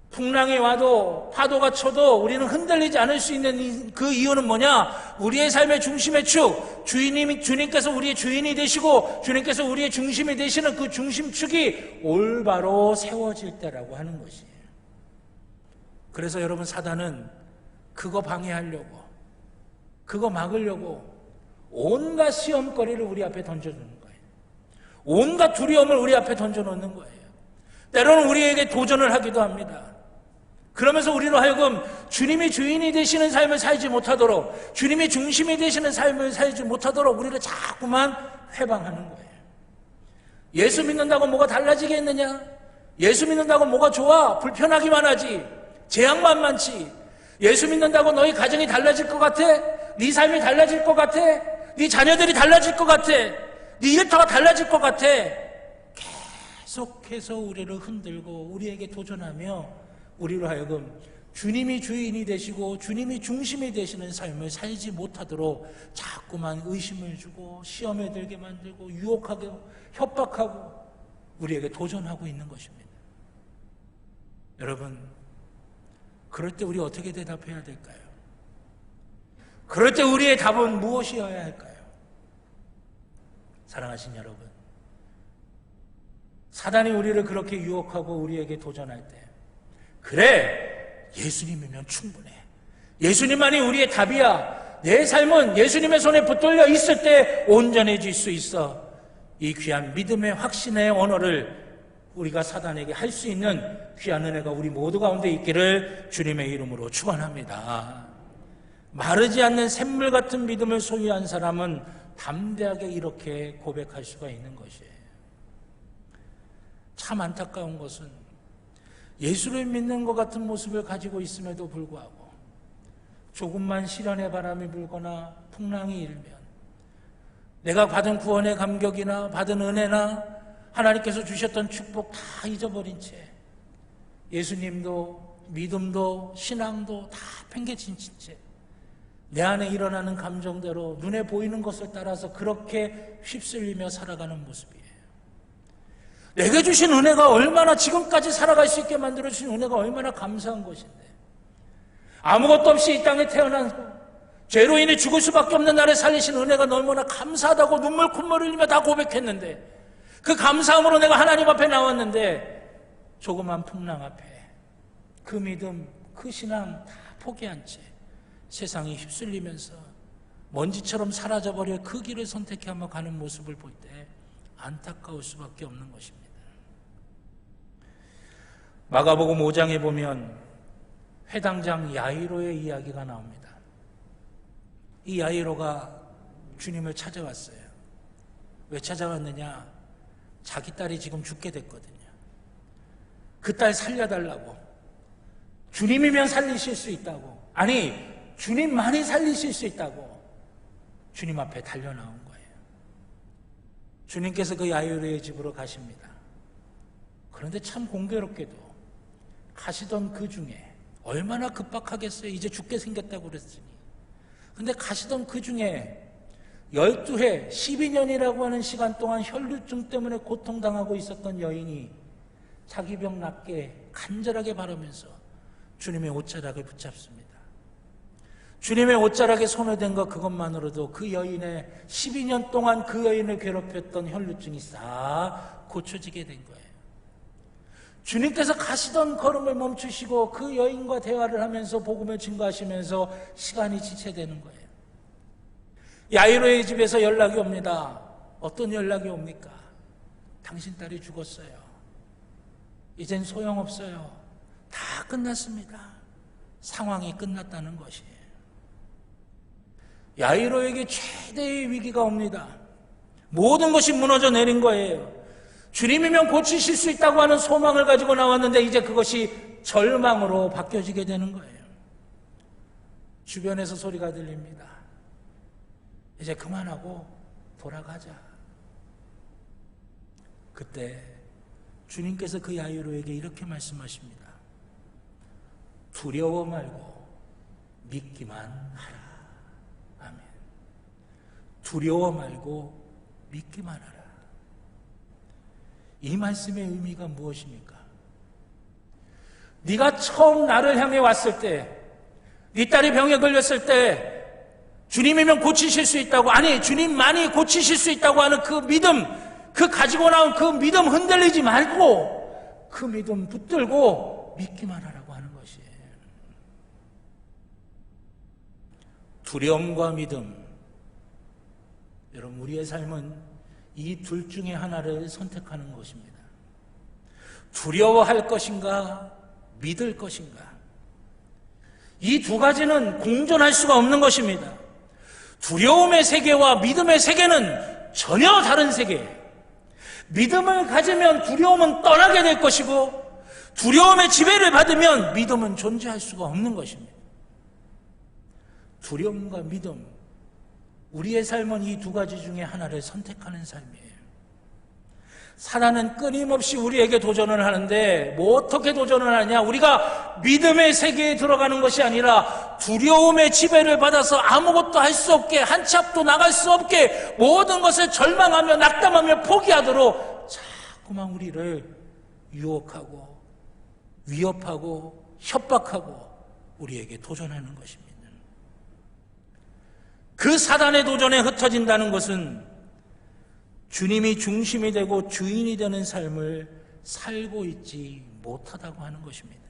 풍랑이 와도 파도가 쳐도 우리는 흔들리지 않을 수 있는 그 이유는 뭐냐? 우리의 삶의 중심의 축, 주님께서 우리의 주인이 되시고 주님께서 우리의 중심이 되시는 그 중심축이 올바로 세워질 때라고 하는 것이에요. 그래서 여러분, 사단은 그거 방해하려고, 그거 막으려고 온갖 시험거리를 우리 앞에 던져주는 거예요. 온갖 두려움을 우리 앞에 던져놓는 거예요. 때로는 우리에게 도전을 하기도 합니다. 그러면서 우리로 하여금 주님이 주인이 되시는 삶을 살지 못하도록, 주님이 중심이 되시는 삶을 살지 못하도록 우리를 자꾸만 회방하는 거예요. 예수 믿는다고 뭐가 달라지겠느냐? 예수 믿는다고 뭐가 좋아? 불편하기만 하지. 재앙만 많지. 예수 믿는다고 너희 가정이 달라질 것 같아? 네 삶이 달라질 것 같아? 네 자녀들이 달라질 것 같아? 네 일터가 달라질 것 같아? 계속해서 우리를 흔들고 우리에게 도전하며 우리로 하여금 주님이 주인이 되시고 주님이 중심이 되시는 삶을 살지 못하도록 자꾸만 의심을 주고 시험에 들게 만들고 유혹하고 협박하고 우리에게 도전하고 있는 것입니다. 여러분, 그럴 때 우리 어떻게 대답해야 될까요? 그럴 때 우리의 답은 무엇이어야 할까요? 사랑하신 여러분, 사단이 우리를 그렇게 유혹하고 우리에게 도전할 때, 그래, 예수님이면 충분해. 예수님만이 우리의 답이야. 내 삶은 예수님의 손에 붙들려 있을 때 온전해질 수 있어. 이 귀한 믿음의 확신의 언어를 우리가 사단에게 할 수 있는 귀한 은혜가 우리 모두 가운데 있기를 주님의 이름으로 축원합니다. 마르지 않는 샘물 같은 믿음을 소유한 사람은 담대하게 이렇게 고백할 수가 있는 것이에요. 참 안타까운 것은 예수를 믿는 것 같은 모습을 가지고 있음에도 불구하고 조금만 시련의 바람이 불거나 풍랑이 일면 내가 받은 구원의 감격이나 받은 은혜나 하나님께서 주셨던 축복 다 잊어버린 채 예수님도 믿음도 신앙도 다 팽개친 채 내 안에 일어나는 감정대로 눈에 보이는 것을 따라서 그렇게 휩쓸리며 살아가는 모습이에요. 내게 주신 은혜가 얼마나, 지금까지 살아갈 수 있게 만들어주신 은혜가 얼마나 감사한 것인데, 아무것도 없이 이 땅에 태어나고 죄로 인해 죽을 수밖에 없는 나를 살리신 은혜가 얼마나 감사하다고 눈물 콧물 흘리며 다 고백했는데, 그 감사함으로 내가 하나님 앞에 나왔는데 조그만 풍랑 앞에 그 믿음, 그 신앙 다 포기한 채 세상이 휩쓸리면서 먼지처럼 사라져버려 그 길을 선택해 한번 가는 모습을 볼 때 안타까울 수밖에 없는 것입니다. 마가복음 5장에 보면 회당장 야이로의 이야기가 나옵니다. 이 야이로가 주님을 찾아왔어요. 왜 찾아왔느냐? 자기 딸이 지금 죽게 됐거든요. 그 딸 살려달라고. 주님이면 살리실 수 있다고. 아니, 주님만이 살리실 수 있다고 주님 앞에 달려나온 거예요. 주님께서 그 야이로의 집으로 가십니다. 그런데 참 공교롭게도 가시던 그 중에, 얼마나 급박하겠어요. 이제 죽게 생겼다고 그랬으니. 근데 가시던 그 중에 12해, 12년이라고 하는 시간 동안 혈루증 때문에 고통당하고 있었던 여인이 자기 병 낫게 간절하게 바라면서 주님의 옷자락을 붙잡습니다. 주님의 옷자락에 손을 댄 것 그것만으로도 그 여인의 12년 동안 그 여인을 괴롭혔던 혈루증이 싹 고쳐지게 된 거예요. 주님께서 가시던 걸음을 멈추시고 그 여인과 대화를 하면서 복음을 증거하시면서 시간이 지체되는 거예요. 야이로의 집에서 연락이 옵니다. 어떤 연락이 옵니까? 당신 딸이 죽었어요. 이젠 소용없어요. 다 끝났습니다. 상황이 끝났다는 것이에요. 야이로에게 최대의 위기가 옵니다. 모든 것이 무너져 내린 거예요. 주님이면 고치실 수 있다고 하는 소망을 가지고 나왔는데 이제 그것이 절망으로 바뀌어지게 되는 거예요. 주변에서 소리가 들립니다. 이제 그만하고 돌아가자. 그때 주님께서 그 야이로에게 이렇게 말씀하십니다. 두려워 말고 믿기만 하라. 아멘. 두려워 말고 믿기만 하라. 이 말씀의 의미가 무엇입니까? 네가 처음 나를 향해 왔을 때, 네 딸이 병에 걸렸을 때 주님이면 고치실 수 있다고, 아니 주님만이 고치실 수 있다고 하는 그 믿음, 그 가지고 나온 그 믿음 흔들리지 말고 그 믿음 붙들고 믿기만 하라고 하는 것이에요. 두려움과 믿음. 여러분, 우리의 삶은 이 둘 중에 하나를 선택하는 것입니다. 두려워할 것인가, 믿을 것인가. 이 두 가지는 공존할 수가 없는 것입니다. 두려움의 세계와 믿음의 세계는 전혀 다른 세계예요. 믿음을 가지면 두려움은 떠나게 될 것이고, 두려움의 지배를 받으면 믿음은 존재할 수가 없는 것입니다. 두려움과 믿음, 우리의 삶은 이 두 가지 중에 하나를 선택하는 삶이에요. 사단은 끊임없이 우리에게 도전을 하는데 뭐 어떻게 도전을 하냐? 우리가 믿음의 세계에 들어가는 것이 아니라 두려움의 지배를 받아서 아무것도 할 수 없게, 한 치 앞도 나갈 수 없게 모든 것을 절망하며 낙담하며 포기하도록 자꾸만 우리를 유혹하고 위협하고 협박하고 우리에게 도전하는 것입니다. 그 사단의 도전에 흩어진다는 것은 주님이 중심이 되고 주인이 되는 삶을 살고 있지 못하다고 하는 것입니다.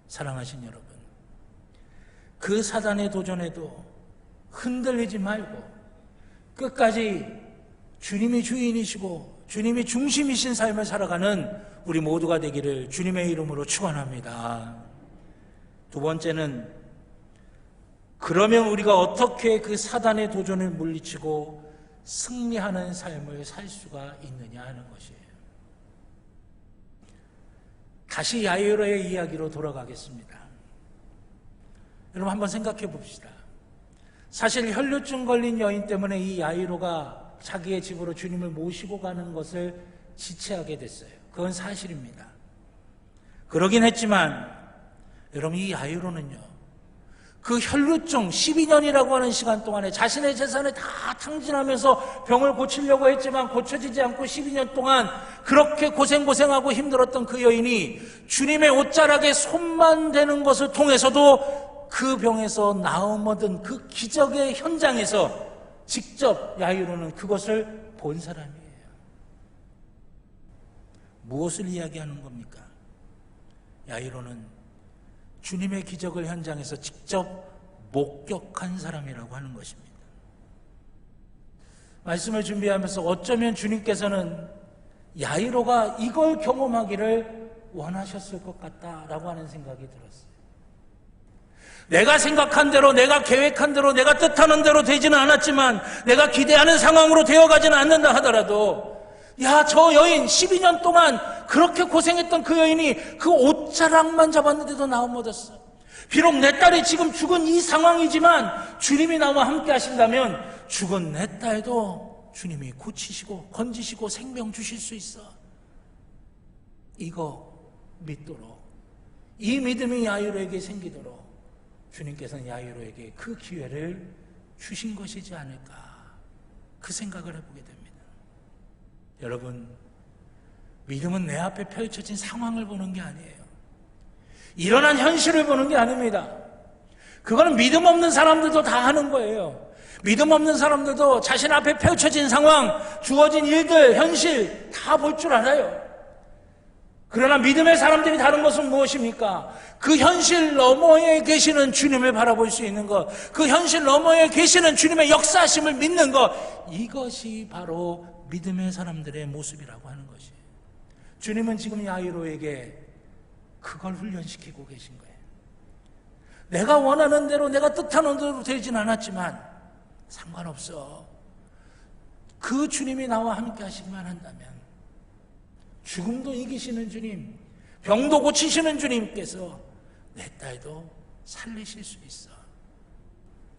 사랑하신 여러분, 그 사단의 도전에도 흔들리지 말고 끝까지 주님이 주인이시고 주님이 중심이신 삶을 살아가는 우리 모두가 되기를 주님의 이름으로 축원합니다. 두 번째는, 그러면 우리가 어떻게 그 사단의 도전을 물리치고 승리하는 삶을 살 수가 있느냐 하는 것이에요. 다시 야이로의 이야기로 돌아가겠습니다. 여러분, 한번 생각해 봅시다. 사실 혈루증 걸린 여인 때문에 이 야이로가 자기의 집으로 주님을 모시고 가는 것을 지체하게 됐어요. 그건 사실입니다. 그러긴 했지만 여러분, 이 야이로는요, 그 혈루증 12년이라고 하는 시간 동안에 자신의 재산을 다 탕진하면서 병을 고치려고 했지만 고쳐지지 않고 12년 동안 그렇게 고생하고 힘들었던 그 여인이 주님의 옷자락에 손만 대는 것을 통해서도 그 병에서 나음 얻은 그 기적의 현장에서 직접 야이로는 그것을 본 사람이에요. 무엇을 이야기하는 겁니까? 야이로는 주님의 기적을 현장에서 직접 목격한 사람이라고 하는 것입니다. 말씀을 준비하면서 어쩌면 주님께서는 야이로가 이걸 경험하기를 원하셨을 것 같다라고 하는 생각이 들었어요. 내가 생각한 대로, 내가 계획한 대로, 내가 뜻하는 대로 되지는 않았지만, 내가 기대하는 상황으로 되어가지는 않는다 하더라도, 야, 저 여인 12년 동안 그렇게 고생했던 그 여인이 그 옷자락만 잡았는데도 나음 얻었어. 비록 내 딸이 지금 죽은 이 상황이지만 주님이 나와 함께 하신다면 죽은 내 딸도 주님이 고치시고 건지시고 생명 주실 수 있어. 이거 믿도록, 이 믿음이 야이로에게 생기도록 주님께서는 야이로에게 그 기회를 주신 것이지 않을까, 그 생각을 해보게 됩니다. 여러분, 믿음은 내 앞에 펼쳐진 상황을 보는 게 아니에요. 일어난 현실을 보는 게 아닙니다. 그거는 믿음 없는 사람들도 다 하는 거예요. 믿음 없는 사람들도 자신 앞에 펼쳐진 상황, 주어진 일들, 현실 다 볼 줄 알아요. 그러나 믿음의 사람들이 다른 것은 무엇입니까? 그 현실 너머에 계시는 주님을 바라볼 수 있는 것, 그 현실 너머에 계시는 주님의 역사하심을 믿는 것, 이것이 바로 믿음의 사람들의 모습이라고 하는 것이에요. 주님은 지금 야이로에게 그걸 훈련시키고 계신 거예요. 내가 원하는 대로, 내가 뜻하는 대로 되진 않았지만 상관없어. 그 주님이 나와 함께 하시기만 한다면, 죽음도 이기시는 주님, 병도 고치시는 주님께서 내 딸도 살리실 수 있어.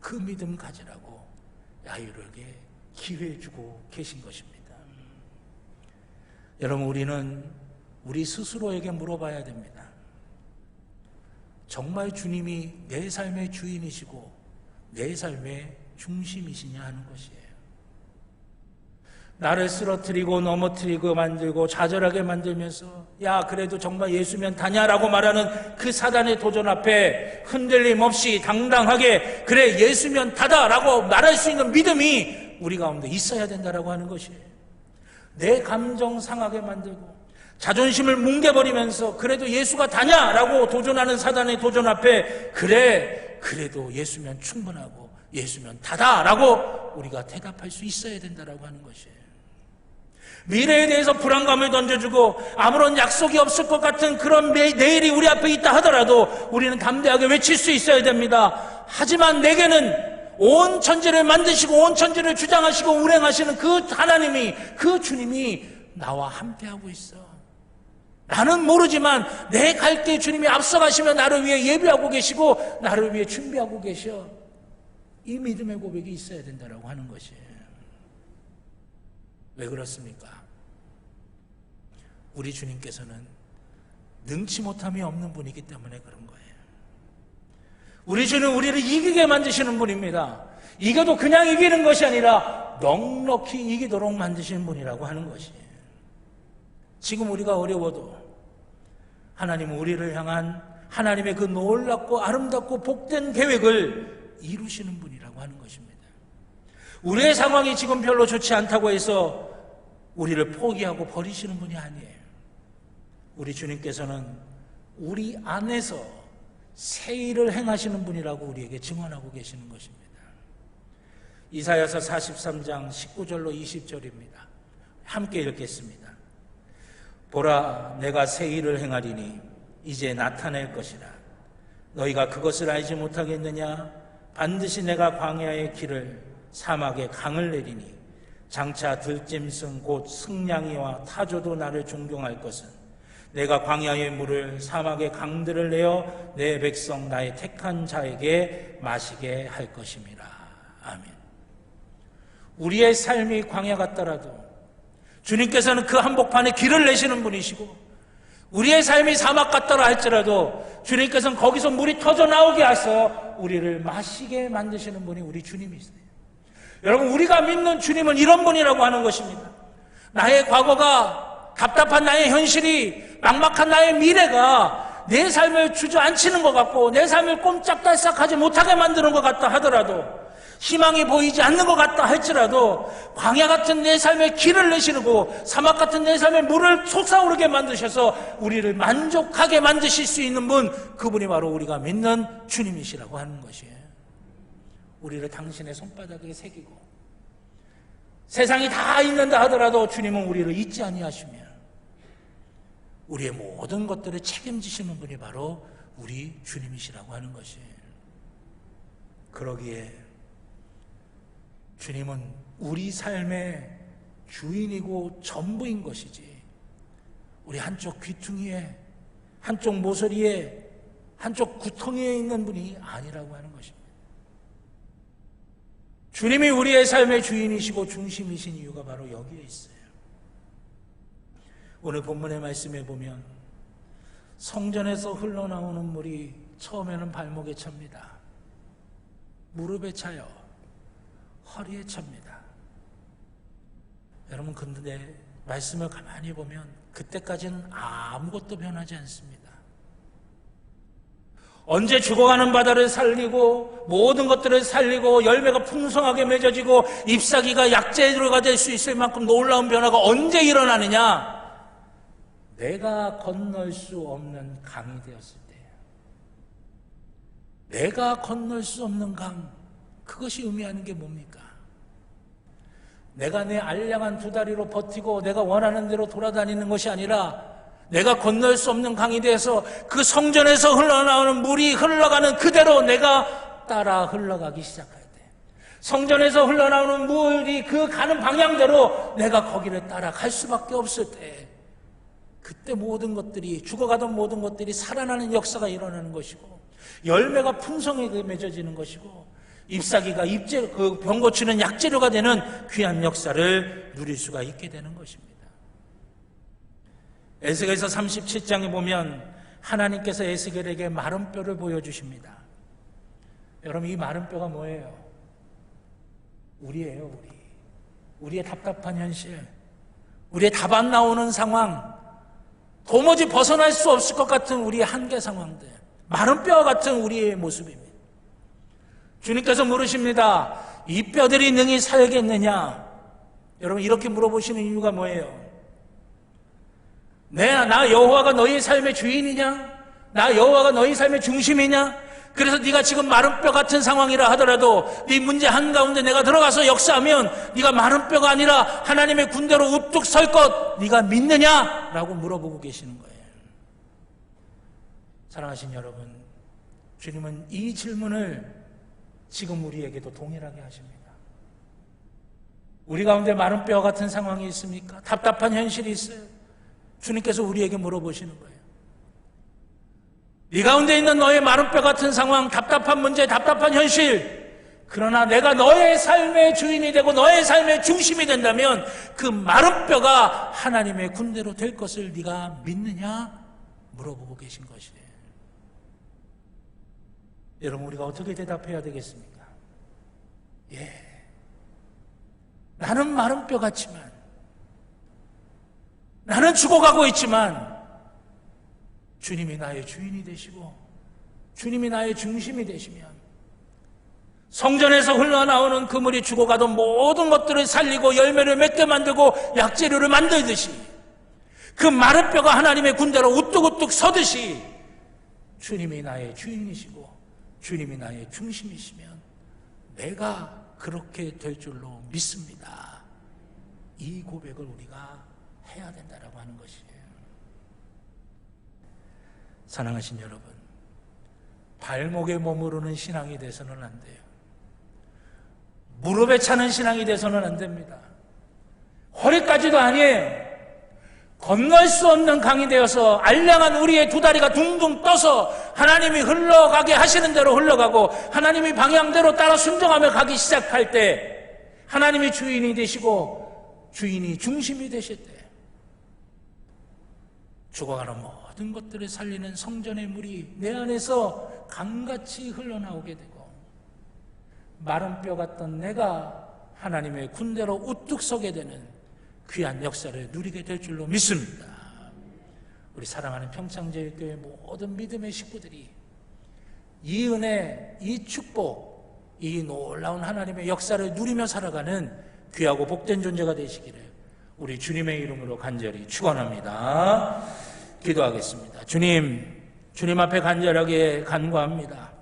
그 믿음 가지라고 야이로에게 기회 주고 계신 것입니다. 여러분, 우리는 우리 스스로에게 물어봐야 됩니다. 정말 주님이 내 삶의 주인이시고 내 삶의 중심이시냐 하는 것이에요. 나를 쓰러뜨리고 넘어뜨리고 만들고 좌절하게 만들면서, 야, 그래도 정말 예수면 다냐라고 말하는 그 사단의 도전 앞에 흔들림 없이 당당하게, 그래, 예수면 다다라고 말할 수 있는 믿음이 우리 가운데 있어야 된다라고 하는 것이에요. 내 감정 상하게 만들고 자존심을 뭉개버리면서 그래도 예수가 다냐라고 도전하는 사단의 도전 앞에, 그래, 그래도 예수면 충분하고 예수면 다다라고 우리가 대답할 수 있어야 된다라고 하는 것이에요. 미래에 대해서 불안감을 던져주고 아무런 약속이 없을 것 같은 그런 내일이 우리 앞에 있다 하더라도 우리는 담대하게 외칠 수 있어야 됩니다. 하지만 내게는 온 천지를 만드시고 온 천지를 주장하시고 운행하시는 그 하나님이, 그 주님이 나와 함께하고 있어. 나는 모르지만 내 갈 때 주님이 앞서가시며 나를 위해 예비하고 계시고 나를 위해 준비하고 계셔. 이 믿음의 고백이 있어야 된다라고 하는 것이에요. 왜 그렇습니까? 우리 주님께서는 능치 못함이 없는 분이기 때문에 그런 거예요. 우리 주는 우리를 이기게 만드시는 분입니다. 이겨도 그냥 이기는 것이 아니라 넉넉히 이기도록 만드시는 분이라고 하는 것이에요. 지금 우리가 어려워도 하나님은 우리를 향한 하나님의 그 놀랍고 아름답고 복된 계획을 이루시는 분이라고 하는 것입니다. 우리의 상황이 지금 별로 좋지 않다고 해서 우리를 포기하고 버리시는 분이 아니에요. 우리 주님께서는 우리 안에서 새 일을 행하시는 분이라고 우리에게 증언하고 계시는 것입니다. 이사야서 43장 19절로 20절입니다. 함께 읽겠습니다. 보라, 내가 새 일을 행하리니 이제 나타낼 것이라. 너희가 그것을 알지 못하겠느냐? 반드시 내가 광야의 길을 사막에 강을 내리니 장차 들짐승 곧 승냥이와 타조도 나를 존경할 것은 내가 광야의 물을 사막의 강들을 내어 내 백성 나의 택한 자에게 마시게 할 것임이라. 아멘. 우리의 삶이 광야 같더라도 주님께서는 그 한복판에 길을 내시는 분이시고, 우리의 삶이 사막 같더라 할지라도 주님께서는 거기서 물이 터져 나오게 하셔 우리를 마시게 만드시는 분이 우리 주님이세요. 여러분, 우리가 믿는 주님은 이런 분이라고 하는 것입니다. 나의 과거가, 답답한 나의 현실이, 막막한 나의 미래가 내 삶을 주저앉히는 것 같고 내 삶을 꼼짝달싹하지 못하게 만드는 것 같다 하더라도, 희망이 보이지 않는 것 같다 할지라도 광야 같은 내 삶에 길을 내시고 사막 같은 내 삶에 물을 솟아오르게 만드셔서 우리를 만족하게 만드실 수 있는 분, 그분이 바로 우리가 믿는 주님이시라고 하는 것이에요. 우리를 당신의 손바닥에 새기고 세상이 다 있는다 하더라도 주님은 우리를 잊지 아니하시며 우리의 모든 것들을 책임지시는 분이 바로 우리 주님이시라고 하는 것이에요. 그러기에 주님은 우리 삶의 주인이고 전부인 것이지 우리 한쪽 귀퉁이에, 한쪽 모서리에, 한쪽 구덩이에 있는 분이 아니라고 하는 것입니다. 주님이 우리의 삶의 주인이시고 중심이신 이유가 바로 여기에 있어요. 오늘 본문의 말씀에 보면 성전에서 흘러나오는 물이 처음에는 발목에 찹니다. 무릎에 차요. 허리에 찹니다. 여러분, 근데 말씀을 가만히 보면 그때까지는 아무것도 변하지 않습니다. 언제 죽어가는 바다를 살리고 모든 것들을 살리고 열매가 풍성하게 맺어지고 잎사귀가 약재료가 될 수 있을 만큼 놀라운 변화가 언제 일어나느냐? 내가 건널 수 없는 강이 되었을 때예요. 내가 건널 수 없는 강, 그것이 의미하는 게 뭡니까? 내가 내 알량한 두 다리로 버티고 내가 원하는 대로 돌아다니는 것이 아니라 내가 건널 수 없는 강이 돼서 그 성전에서 흘러나오는 물이 흘러가는 그대로 내가 따라 흘러가기 시작할 때, 성전에서 흘러나오는 물이 그 가는 방향대로 내가 거기를 따라갈 수밖에 없을 때, 그때 모든 것들이, 죽어가던 모든 것들이 살아나는 역사가 일어나는 것이고 열매가 풍성하게 맺어지는 것이고 잎사귀가 그 병 고치는 약재료가 되는 귀한 역사를 누릴 수가 있게 되는 것입니다. 에스겔서 37장에 보면 하나님께서 에스겔에게 마른 뼈를 보여주십니다. 여러분, 이 마른 뼈가 뭐예요? 우리예요. 우리의 답답한 현실, 우리의 답 안 나오는 상황, 도무지 벗어날 수 없을 것 같은 우리의 한계 상황들, 마른 뼈와 같은 우리의 모습입니다. 주님께서 물으십니다. 이 뼈들이 능히 살겠느냐? 여러분, 이렇게 물어보시는 이유가 뭐예요? 나 여호와가 너희 삶의 주인이냐? 나 여호와가 너희 삶의 중심이냐? 그래서 네가 지금 마른 뼈 같은 상황이라 하더라도 네 문제 한가운데 내가 들어가서 역사하면 네가 마른 뼈가 아니라 하나님의 군대로 우뚝 설 것 네가 믿느냐? 라고 물어보고 계시는 거예요. 사랑하신 여러분, 주님은 이 질문을 지금 우리에게도 동일하게 하십니다. 우리 가운데 마른 뼈 같은 상황이 있습니까? 답답한 현실이 있어요. 주님께서 우리에게 물어보시는 거예요. 네 가운데 있는 너의 마른 뼈 같은 상황, 답답한 문제, 답답한 현실, 그러나 내가 너의 삶의 주인이 되고 너의 삶의 중심이 된다면 그 마른 뼈가 하나님의 군대로 될 것을 네가 믿느냐? 물어보고 계신 것이에요. 여러분, 우리가 어떻게 대답해야 되겠습니까? 예, 나는 마른 뼈 같지만, 나는 죽어가고 있지만 주님이 나의 주인이 되시고 주님이 나의 중심이 되시면 성전에서 흘러나오는 그 물이 죽어가던 모든 것들을 살리고 열매를 맺게 만들고 약재료를 만들듯이 그 마른 뼈가 하나님의 군대로 우뚝우뚝 서듯이 주님이 나의 주인이시고 주님이 나의 중심이시면 내가 그렇게 될 줄로 믿습니다. 이 고백을 우리가 해야 된다라고 하는 것이에요. 사랑하신 여러분, 발목에 머무르는 신앙이 돼서는 안 돼요. 무릎에 차는 신앙이 돼서는 안 됩니다. 허리까지도 아니에요. 건널 수 없는 강이 되어서 알량한 우리의 두 다리가 둥둥 떠서 하나님이 흘러가게 하시는 대로 흘러가고 하나님이 방향대로 따라 순종하며 가기 시작할 때 하나님이 주인이 되시고 주인이 중심이 되실 때 죽어가는 모든 것들을 살리는 성전의 물이 내 안에서 강같이 흘러나오게 되고 마른 뼈 같던 내가 하나님의 군대로 우뚝 서게 되는 귀한 역사를 누리게 될 줄로 믿습니다. 우리 사랑하는 평창제일교회 모든 믿음의 식구들이 이 은혜, 이 축복, 이 놀라운 하나님의 역사를 누리며 살아가는 귀하고 복된 존재가 되시기를 우리 주님의 이름으로 간절히 축원합니다. 기도하겠습니다. 주님 앞에 간절하게 간구합니다.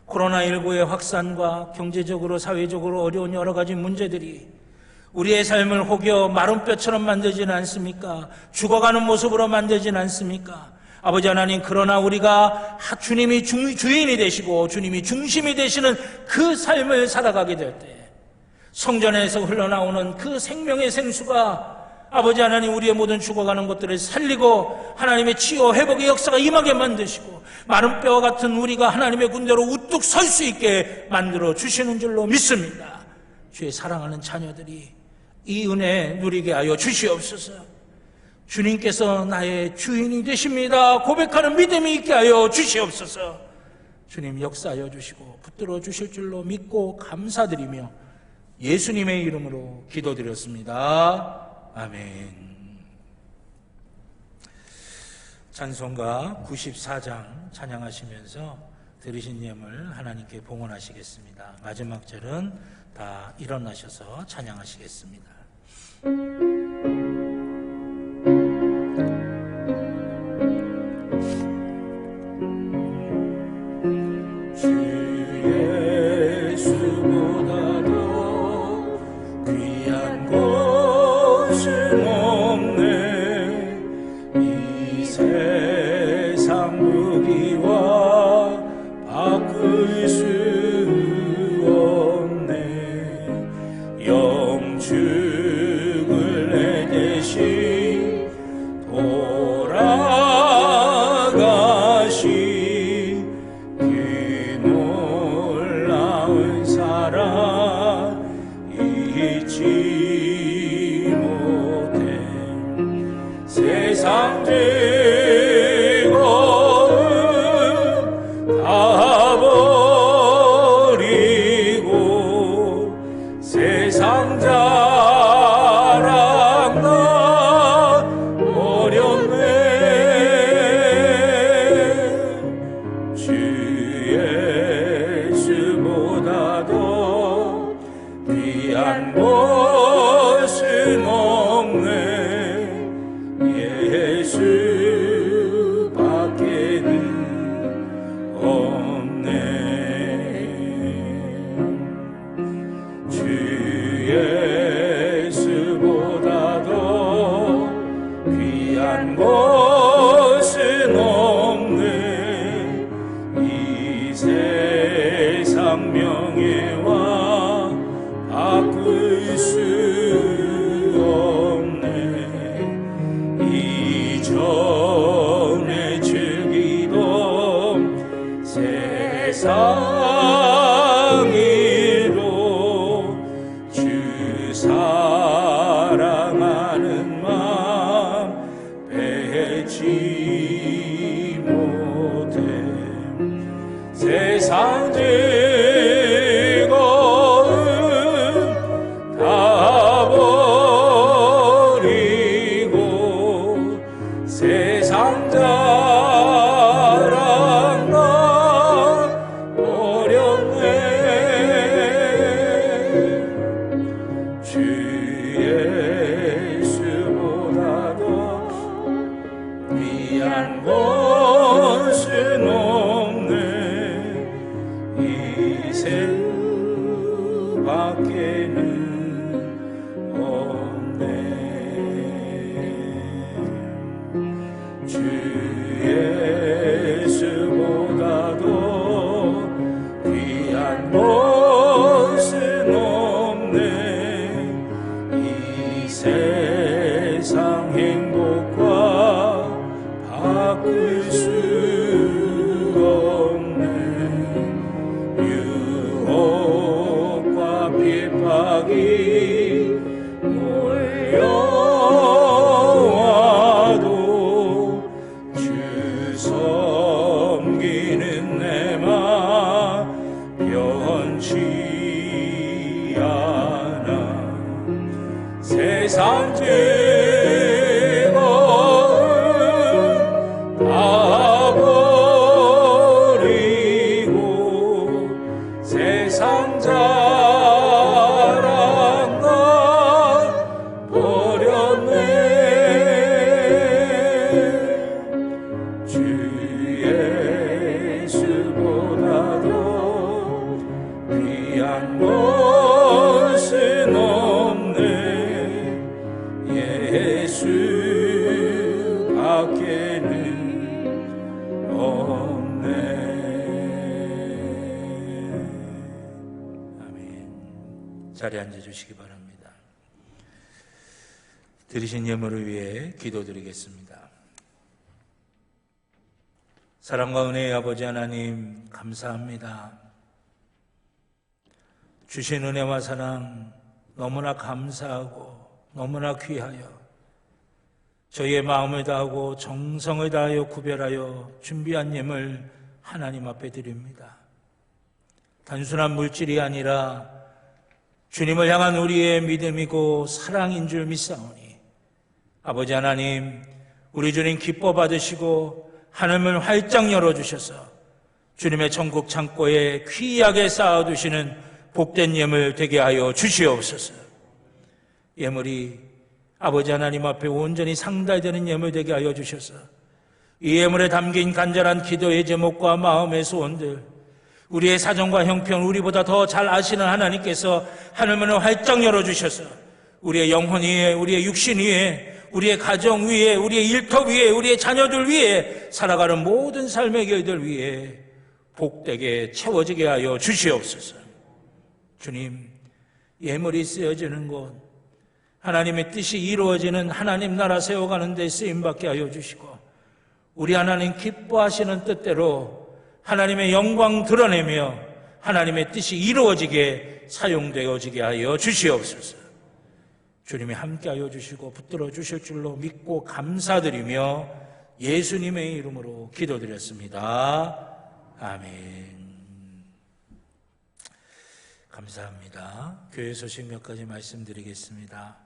코로나19의 확산과 경제적으로 사회적으로 어려운 여러 가지 문제들이 우리의 삶을 혹여 마른 뼈처럼 만들지는 않습니까? 죽어가는 모습으로 만들지는 않습니까? 아버지 하나님, 그러나 우리가 주님이 주인이 되시고 주님이 중심이 되시는 그 삶을 살아가게 될 때 성전에서 흘러나오는 그 생명의 생수가 아버지 하나님, 우리의 모든 죽어가는 것들을 살리고 하나님의 치유 회복의 역사가 임하게 만드시고 마른 뼈 같은 우리가 하나님의 군대로 우뚝 설 수 있게 만들어 주시는 줄로 믿습니다. 주의 사랑하는 자녀들이 이 은혜 누리게 하여 주시옵소서. 주님께서 나의 주인이 되십니다 고백하는 믿음이 있게 하여 주시옵소서. 주님 역사하여 주시고 붙들어 주실 줄로 믿고 감사드리며 예수님의 이름으로 기도드렸습니다. 아멘. 찬송가 94장 찬양하시면서 들으신 예물 하나님께 봉헌하시겠습니다. 마지막 절은 다 일어나셔서 찬양하시겠습니다. 주 예수보다도 귀한 것은 없네. 이 세상 무기와 바꿀 수 없네. 영축을 내 대신 돌아가신 그 놀라운 사랑 잊지 못해. 세상 즐거움 다 버리고 세상 자랑 다 버렸네. 주 예수보다도 귀한 것은 없네. 예수밖에는 없네. 주 예수보다도 귀한 것은 없네. 이 세상 명예와 바꿀 수 없네. 이전에 즐기던 세상 일로 주 사랑하는 마음 배지 못해. 세상 즐거움 다 버리고 세상 자랑 다 버렸네. 주 예수보다도 귀한 것은 없네. 이 세상밖에는 없네. 주 예수보다도 귀한 것은 없네. 이 세상 행복과 바꿀 수 없네. 유혹과 핍박이 몰려와도 주 섬기는 내 맘 변치 않아. 세상 즐거움 다 버리고 세상 자랑 다 버렸네. 주 자리에 앉아주시기 바랍니다. 드리신 예물을 위해 기도드리겠습니다. 사랑과 은혜의 아버지 하나님, 감사합니다. 주신 은혜와 사랑 너무나 감사하고 너무나 귀하여 저희의 마음을 다하고 정성을 다하여 구별하여 준비한 예물 하나님 앞에 드립니다. 단순한 물질이 아니라 주님을 향한 우리의 믿음이고 사랑인 줄 믿사오니 아버지 하나님, 우리 주님 기뻐 받으시고 하늘을 활짝 열어주셔서 주님의 천국 창고에 귀하게 쌓아두시는 복된 예물 되게 하여 주시옵소서. 예물이 아버지 하나님 앞에 온전히 상달되는 예물 되게 하여 주셔서 이 예물에 담긴 간절한 기도의 제목과 마음의 소원들, 우리의 사정과 형편, 우리보다 더 잘 아시는 하나님께서 하늘문을 활짝 열어주셔서 우리의 영혼 위에, 우리의 육신 위에, 우리의 가정 위에, 우리의 일터 위에, 우리의 자녀들 위에, 살아가는 모든 삶의 길들 위에 복되게 채워지게 하여 주시옵소서. 주님, 예물이 쓰여지는 곳, 하나님의 뜻이 이루어지는 하나님 나라 세워가는 데 쓰임받게 하여 주시고 우리 하나님 기뻐하시는 뜻대로 하나님의 영광 드러내며 하나님의 뜻이 이루어지게 사용되어지게 하여 주시옵소서. 주님이 함께하여 주시고 붙들어 주실 줄로 믿고 감사드리며 예수님의 이름으로 기도드렸습니다. 아멘. 감사합니다. 교회 소식 몇 가지 말씀드리겠습니다.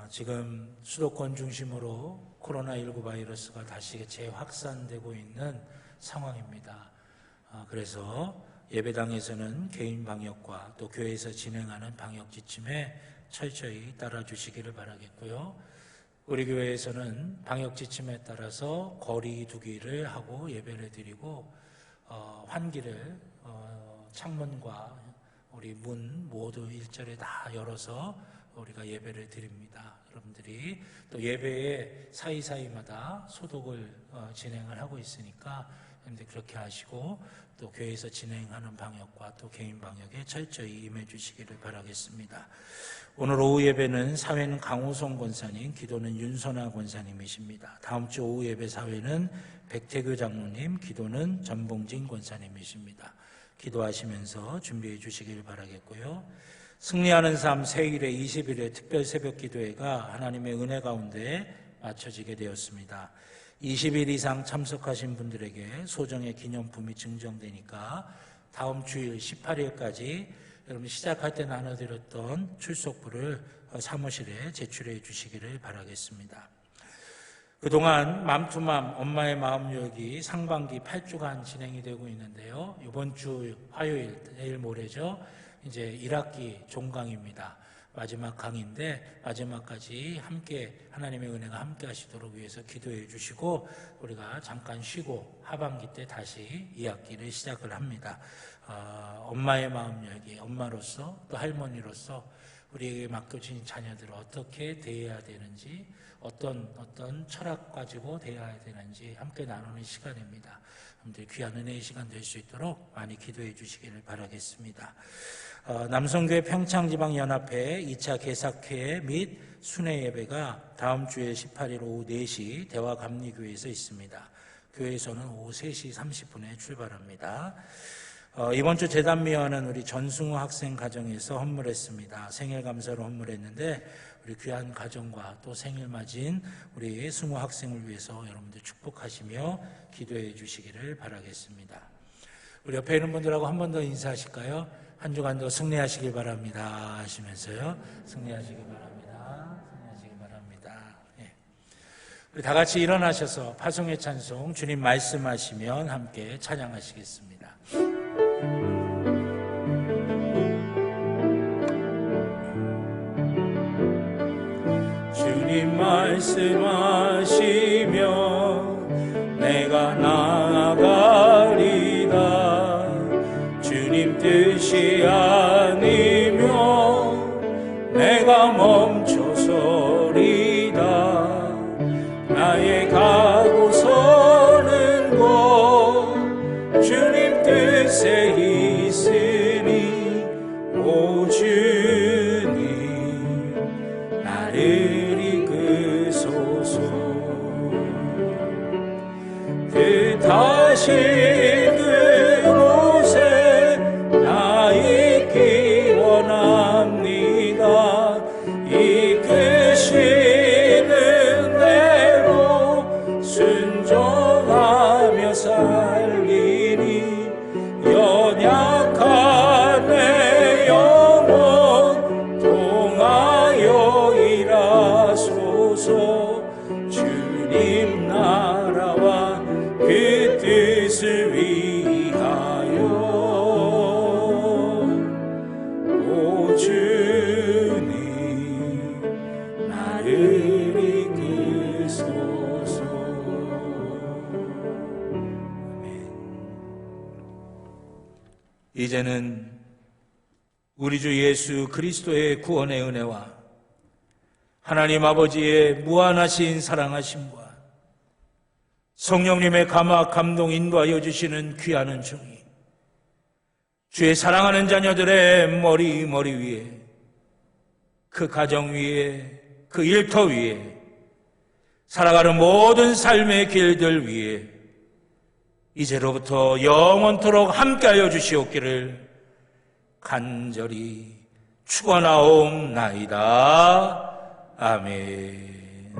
지금 수도권 중심으로 코로나19 바이러스가 다시 재확산되고 있는 상황입니다. 그래서 예배당에서는 개인 방역과 또 교회에서 진행하는 방역 지침에 철저히 따라주시기를 바라겠고요. 우리 교회에서는 방역 지침에 따라서 거리 두기를 하고 예배를 드리고 환기를 창문과 우리 문 모두 일절에 다 열어서 우리가 예배를 드립니다. 여러분들이 또 예배에 사이사이마다 소독을 진행을 하고 있으니까 여러분들 그렇게 하시고 또 교회에서 진행하는 방역과 또 개인 방역에 철저히 임해 주시기를 바라겠습니다. 오늘 오후 예배는 사회는 강호성 권사님, 기도는 윤선아 권사님이십니다. 다음 주 오후 예배 사회는 백태규 장로님, 기도는 전봉진 권사님이십니다. 기도하시면서 준비해 주시길 바라겠고요. 승리하는 삶 새일의 20일의 특별 새벽 기도회가 하나님의 은혜 가운데 마쳐지게 되었습니다. 20일 이상 참석하신 분들에게 소정의 기념품이 증정되니까 다음 주일 18일까지 여러분 시작할 때 나눠드렸던 출석부를 사무실에 제출해 주시기를 바라겠습니다. 그동안 맘투맘 엄마의 마음 열기 상반기 8주간 진행이 되고 있는데요. 이번 주 화요일, 내일 모레죠. 이제 1학기 종강입니다. 마지막 강의인데 마지막까지 함께 하나님의 은혜가 함께 하시도록 위해서 기도해 주시고 우리가 잠깐 쉬고 하반기 때 다시 2학기를 시작을 합니다. 엄마의 마음 열기, 엄마로서 또 할머니로서 우리에게 맡겨진 자녀들을 어떻게 대해야 되는지 어떤 철학 가지고 대해야 되는지 함께 나누는 시간입니다. 여러분들 귀한 은혜의 시간 될 수 있도록 많이 기도해 주시기를 바라겠습니다. 남성교회 평창지방연합회 2차 개사회 및 순회 예배가 다음 주에 18일 오후 4시 대화감리교회에서 있습니다. 교회에서는 오후 3시 30분에 출발합니다. 이번 주 재단미화는 우리 전승우 학생 가정에서 헌물했습니다. 생일 감사로 헌물했는데 우리 귀한 가정과 또 생일 맞이인 우리 승우 학생을 위해서 여러분들 축복하시며 기도해 주시기를 바라겠습니다. 우리 옆에 있는 분들하고 한 번 더 인사하실까요? 한 주간도 승리하시길 바랍니다 하시면서요. 승리하시길 바랍니다. 승리하시길 바랍니다. 예. 우리 다 같이 일어나셔서 파송의 찬송 주님 말씀하시면 함께 찬양하시겠습니다. 주님 말씀하시면 내가 나아가리다. 주님 뜻이 아니면 내가 멈춰서리다. 나의 가고 서는 곳 주님 뜻에 있으니 오 주 다시 그곳에 나 있기 원합니다. 이끄시는 대로 순종하며 살리니 연약한 내 영혼 통하여 일하소서. 주님 나라와 그 뜻을 위하여 오 주님 나를 이끄소서. 이제는 우리 주 예수 그리스도의 구원의 은혜와 하나님 아버지의 무한하신 사랑하심과 성령님의 감화 감동 인도하여 주시는 귀한 은총이 주의 사랑하는 자녀들의 머리 위에, 그 가정 위에, 그 일터 위에, 살아가는 모든 삶의 길들 위에 이제로부터 영원토록 함께하여 주시옵기를 간절히 축원하옵나이다. 아멘.